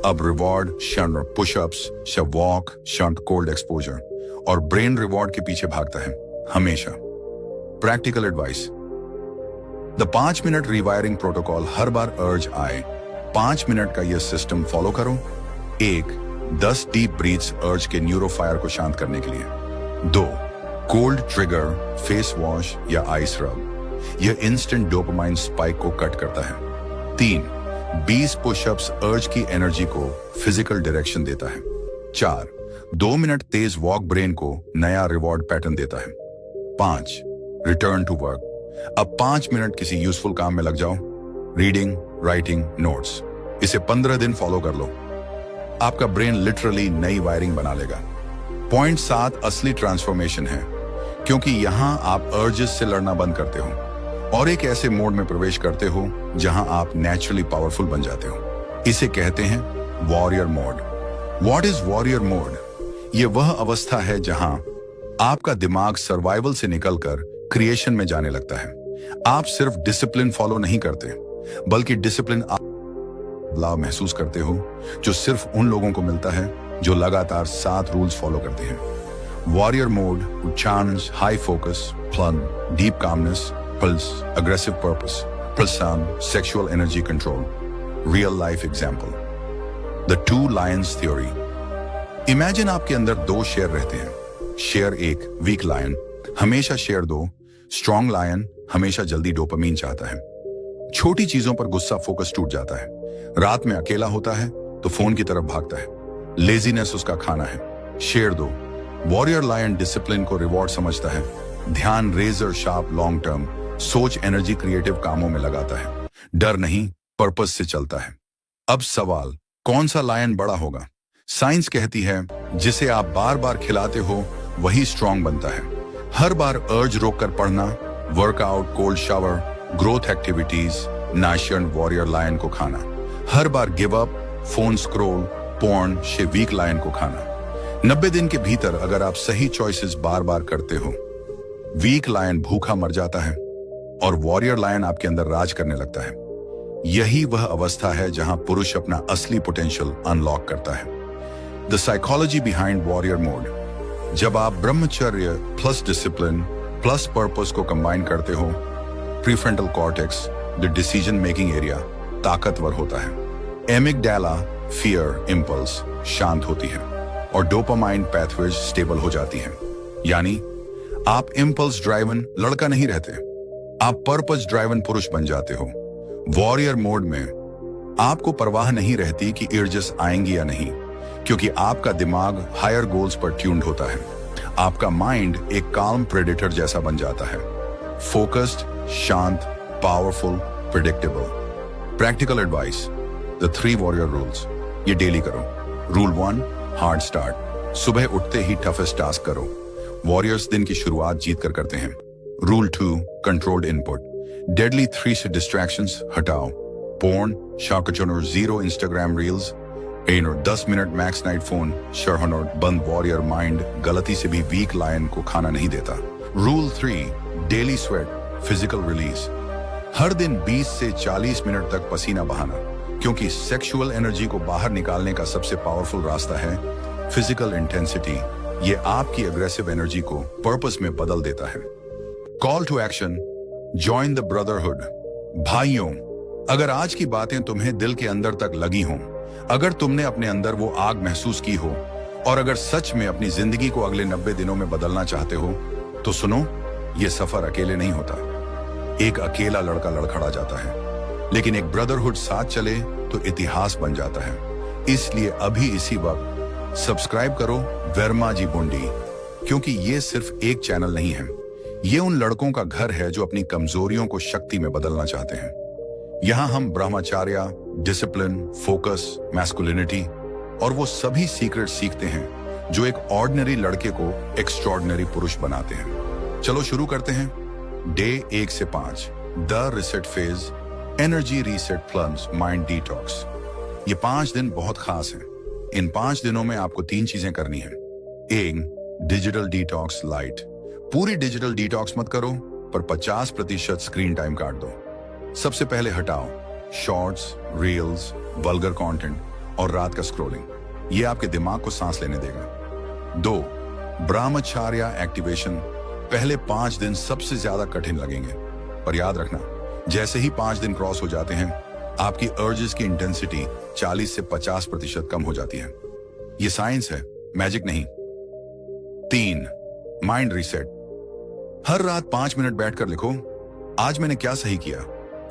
अब रिवॉर्ड शंट पुशअप्स, शव वॉक, शंट कोल्ड एक्सपोजर, और ब्रेन रिवॉर्ड के पीछे भागता है हमेशा। Practical advice. The 5 minute rewiring protocol. हर बार अर्ज आए 5 मिनट का यह सिस्टम फॉलो करो। 1. 10 डीप ब्रीथ्स अर्ज के न्यूरोफायर को शांत करने के लिए। 2. कोल्ड ट्रिगर फेस वॉश या आइस रब, यह इंस्टेंट डोपामाइन स्पाइक को कट करता है। 3. 20 पुशअप्स अर्ज की एनर्जी को फिजिकल डायरेक्शन देता है। 4. 2 मिनट तेज वॉक ब्रेन को नया रिवॉर्ड पैटर्न देता है। 5. Return to work. अब 5 मिनट किसी यूजफुल काम में लग जाओ, रीडिंग, राइटिंग, नोट्स। इसे 15 दिन फॉलो कर लो, आपका ब्रेन लिटरली नई वायरिंग बना लेगा। पॉइंट 7 असली ट्रांसफॉर्मेशन है, क्योंकि यहां आप अर्जेस से लड़ना बंद करते हो और एक ऐसे मोड में प्रवेश करते हो जहां आप नेचुरली पावरफुल बन जाते हो। इसे कहते हैं warrior mode. What is warrior mode? ये वह अवस्था है जहां आपका दिमाग सर्वाइवल से निकलकर क्रिएशन में जाने लगता है। आप सिर्फ डिसिप्लिन फॉलो नहीं करते, बल्कि डिसिप्लिन लाभ महसूस करते हो जो सिर्फ उन लोगों को मिलता है जो लगातार 7 रूल्स फॉलो करते हैं। Warrior mode challenge high focus, fun, deep calmness, pulse, aggressive purpose, प्रसन्न, sexual energy control. Real life example, the 2 lions theory. Imagine आपके अंदर 2 शेर रहते हैं। शेर 1 वीक लायन, हमेशा शेर 2 स्ट्रॉन्ग लायन, हमेशा जल्दी डोपामीन चाहता है। छोटी चीजों पर गुस्सा फोकस टूट जाता है। रात में अकेला होता है तो फोन की तरफ भागता है। लेजीनेस उसका खाना है। शेर 2 वॉरियर लायन डिसिप्लिन को रिवॉर्ड समझता है। ध्यान रेजर शार्प लॉन्ग टर्म, सोच एनर्जी क्रिएटिव कामों में लगाता है। डर नहीं, पर्पस से चलता है। अब सवाल, कौन सा लायन बड़ा होगा? साइंस कहती है जिसे आप बार बार खिलाते हो वही स्ट्रॉन्ग बनता है। हर बार अर्ज रोककर पढ़ना, workout, cold shower, growth activities, नाशन वॉरियर लायन को खाना। हर बार give up, phone scroll, porn से वीक लायन को खाना। 90 दिन के भीतर अगर आप सही चॉइसेस बार बार करते हो, वीक लायन भूखा मर जाता है और वॉरियर लायन आपके अंदर राज करने लगता है। यही वह अवस्था है जहां पुरुष अपना असली पोटेंशियल अनलॉक करता है। The psychology behind warrior mode. जब आप ब्रह्मचर्य प्लस डिसिप्लिन प्लस पर्पस को कंबाइन करते हो, prefrontal cortex, the decision making area, ताकतवर होता है। एमिगडाला फियर इंपल्स शांत होती है और डोपामाइन पैथवेज स्टेबल हो जाती है। यानी आप इंपल्स ड्राइवन लड़का नहीं रहते, आप पर्पस ड्राइवन पुरुष बन जाते हो। वॉरियर मोड में आपको परवाह नहीं रहती कि इर्जस आएंगी या नहीं, क्योंकि आपका दिमाग हायर गोल्स पर ट्यून्ड होता है। आपका माइंड एक काम प्रेडेटर जैसा बन जाता है, फोकस्ड, शांत, powerful, predictable. Practical advice, the 3 warrior rules. ये डेली करो। रूल 1 हार्ड स्टार्ट, सुबह उठते ही टफेस्ट टास्क करो। वॉरियर्स दिन की शुरुआत जीत कर करते हैं। रूल 2 कंट्रोल्ड इनपुट, डेडली 3 से डिस्ट्रैक्शंस हटाओ। पोर्न, शाकचनर, 0 Instagram reels, 10 minute max night phone, शरहनोर बंद। वॉरियर माइंड गलती से भी वीक लायन को खाना नहीं देता। Rule 3 daily sweat, physical release, हर दिन 20 से 40 मिनट तक पसीना बहाना, क्योंकि सेक्सुअल एनर्जी को बाहर निकालने का सबसे पावरफुल रास्ता है फिजिकल इंटेंसिटी। ये आपकी अग्रेसिव एनर्जी को पर्पस में बदल देता है। Call to action, join the brotherhood. भाइयों, अगर आज की बातें तुम्हें दिल के अंदर तक लगी हों, अगर तुमने अपने अंदर वो आग महसूस की हो, और अगर सच में अपनी जिंदगी को अगले 90 दिनों में बदलना चाहते हो, तो सुनो, ये सफर अकेले नहीं होता। एक अकेला लड़का लड़खड़ा जाता है, लेकिन एक ब्रदरहुड साथ चले तो इतिहास बन जाता है। इसलिए अभी इसी वक्त सब्सक्राइब करो वर्मा जी बुंडी, क्योंकि ये सिर्फ एक चैनल नहीं है, ये उन लड़कों का घर है जो अपनी कमजोरियों को शक्ति में बदलना चाहते हैं। यहाँ हम ब्रह्मचर्य, डिसिप्लिन, फोकस, मैस्कुलिनिटी और वो सभी सीक्रेट सीखते हैं जो एक ऑर्डिनरी लड़के को एक्स्ट्रॉर्डिनरी पुरुष बनाते हैं। चलो शुरू करते हैं। डे 1 से 5, the reset phase, energy reset plums, mind detox. ये 5 दिन बहुत खास हैं। इन 5 दिनों में आपको 3 चीजें करनी है। 1, डिजिटल डिटॉक्स लाइट। पूरी डिजिटल डिटॉक्स मत करो, पर 50% स्क्रीन टाइम काट दो। सबसे पहले हटाओ शॉर्ट्स, रील्स, वल्गर कंटेंट और रात का स्क्रॉलिंग। ये आपके दिमाग को सांस लेने देगा। 2, ब्रह्मचर्य एक्टिवेशन। पहले 5 दिन सबसे ज्यादा कठिन लगेंगे, पर याद रखना, जैसे ही 5 दिन क्रॉस हो जाते हैं, आपकी अर्जेस की इंटेंसिटी 40 से 50% कम हो जाती है। ये साइंस है, मैजिक नहीं। 3, माइंड रीसेट। हर रात 5 मिनट बैठकर लिखो, आज मैंने क्या सही किया,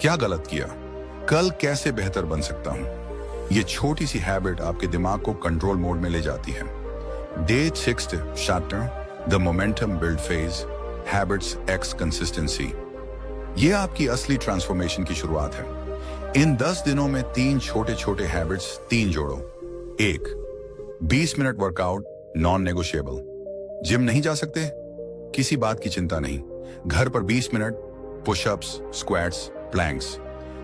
क्या गलत किया, कल कैसे बेहतर बन सकता हूं। ये छोटी सी हैबिट आपके दिमाग को कंट्रोल मोड में ले जाती है। Day 6 chapter, the momentum build phase, habits x consistency. ये आपकी असली ट्रांसफॉर्मेशन की शुरुआत है। इन 10 दिनों में 3 छोटे छोटे हैबिट्स 3 जोड़ो। 1, 20 minute workout, non negotiable. Gym नहीं जा सकते, किसी बात की चिंता नहीं, घर पर 20 मिनट पुशअप्स, स्क्वाट्स, प्लैंक्स।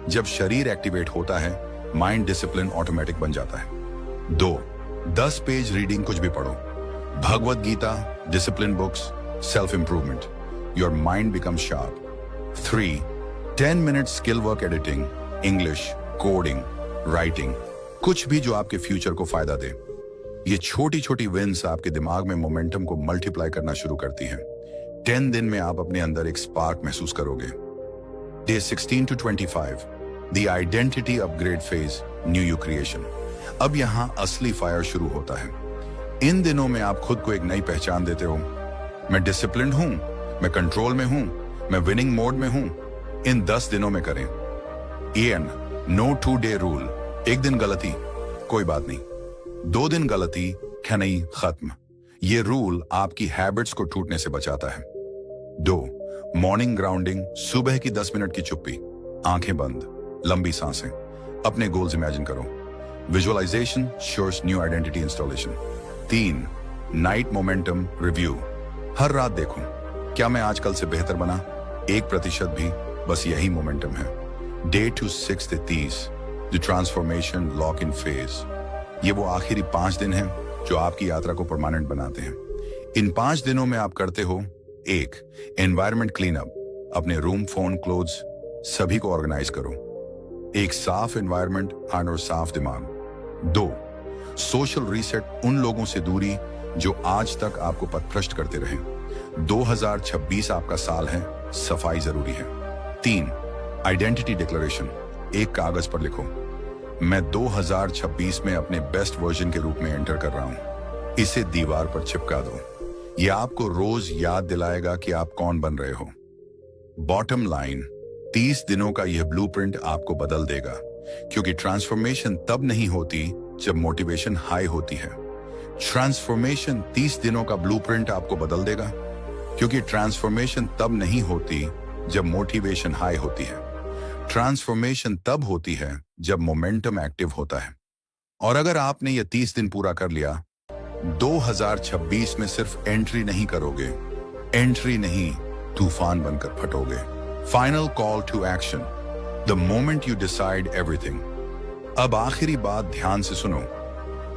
जब शरीर एक्टिवेट होता है, माइंड डिसिप्लिन ऑटोमेटिक बन जाता है। 2, 10 पेज रीडिंग, कुछ भी पढ़ो, Bhagavad Gita, discipline books, self improvement, your mind become sharp. 3, 10 minute skill work, editing, English, coding, writing, कुछ भी जो आपके फ्यूचर को फायदा दे। ये छोटी छोटी विंस आपके दिमाग में मोमेंटम को मल्टीप्लाई करना शुरू करती हैं। 10 दिन में आप अपने अंदर एक स्पार्क महसूस करोगे। Day 16 to 25, the identity upgrade phase, new you creation. अब यहां असली फायर शुरू होता है। इन दिनों में आप खुद को एक नई पहचान देते हो। मैं डिसिप्लिन्ड हूं, मैं कंट्रोल में हूं, मैं विनिंग मोड में हूं। इन 10 दिनों में करें। EN, no 2 day rule. एक दिन गलती कोई बात नहीं, 2 दिन गलती क्या नहीं, खत्म। ये रूल आपकी हैबिट्स को टूटने से बचाता है। 2, मॉर्निंग ग्राउंडिंग, सुबह की 10 मिनट की चुप्पी, आंखें बंद, लंबी सांसें, अपने गोल्स इमेजिन करो। Visualisation ensures new identity installation. 3, night momentum review. हर रात देखो, क्या मैं आज कल से बेहतर बना, 1% भी, बस यही मोमेंटम है। डे 6 से 30, the transformation lock in phase. ये वो आखिरी 5 दिन हैं जो आपकी यात्रा को परमानेंट बनाते हैं। इन 5 दिनों में आप करते हो: 1, एनवायरनमेंट क्लीन अप, अपने रूम, फोन, क्लोथ्स सभी को ऑर्गेनाइज करो। एक साफ एनवायरनमेंट और साफ दिमाग। 2, सोशल रीसेट, उन लोगों से दूरी जो आज तक आपको पथभ्रष्ट करते रहे। 2026 आपका साल है, सफाई जरूरी है। 3, आइडेंटिटी डिक्लेरेशन, एक कागज पर लिखो, मैं 2026 में अपने बेस्ट वर्जन के रूप में एंटर कर रहा हूं। इसे दीवार पर चिपका दो। यह आपको रोज याद दिलाएगा कि आप कौन बन रहे हो। बॉटम लाइन, 30 दिनों का यह ब्लूप्रिंट आपको बदल देगा, क्योंकि ट्रांसफॉर्मेशन तब नहीं होती जब मोटिवेशन हाई होती है। ट्रांसफॉर्मेशन 30 दिनों का ब्लूप्रिंट आपको बदल देगा, क्योंकि ट्रांसफॉर्मेशन तब नहीं होती जब मोटिवेशन हाई होती है। ट्रांसफॉर्मेशन तब होती है जब मोमेंटम एक्टिव होता है। और अगर आपने ये 30 दिन पूरा कर लिया, 2026 में सिर्फ एंट्री नहीं करोगे, एंट्री नहीं, तूफान बनकर फटोगे। Final call to action, the moment you decide everything. अब आखिरी बात ध्यान से सुनो।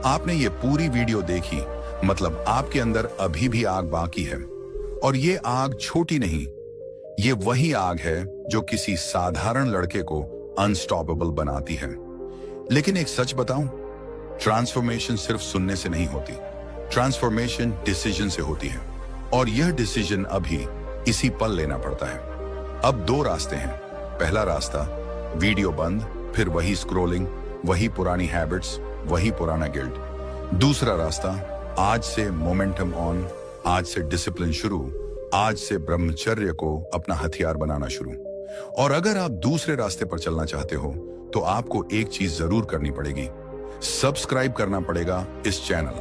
आपने ये पूरी वीडियो देखी, मतलब आपके अंदर अभी भी आग बाकी है। और ये आग छोटी नहीं, ये वही आग है जो किसी साधारण लड़के को अनस्टॉपेबल बनाती है। लेकिन एक सच बताऊं, ट्रांसफॉर्मेशन सिर्फ सुनने से नहीं होती, ट्रांसफॉर्मेशन डिसीजन से होती है। और यह डिसीजन अभी इसी पल लेना पड़ता है। अब 2 रास्ते हैं। पहला रास्ता, वीडियो बंद, फिर वही स्क्रोलिंग, वही पुरानी हैबिट्स, वही पुराना गिल्ट। दूसरा रास्ता, आज से मोमेंटम ऑन, आज से डिसिप्लिन शुरू, आज से ब्रह्मचर्य को अपना हथियार बनाना शुरू। और अगर आप दूसरे रास्ते पर चलना चाहते हो तो आपको एक चीज जरूर करनी पड़ेगी, सब्सक्राइब करना पड़ेगा इस चैनल।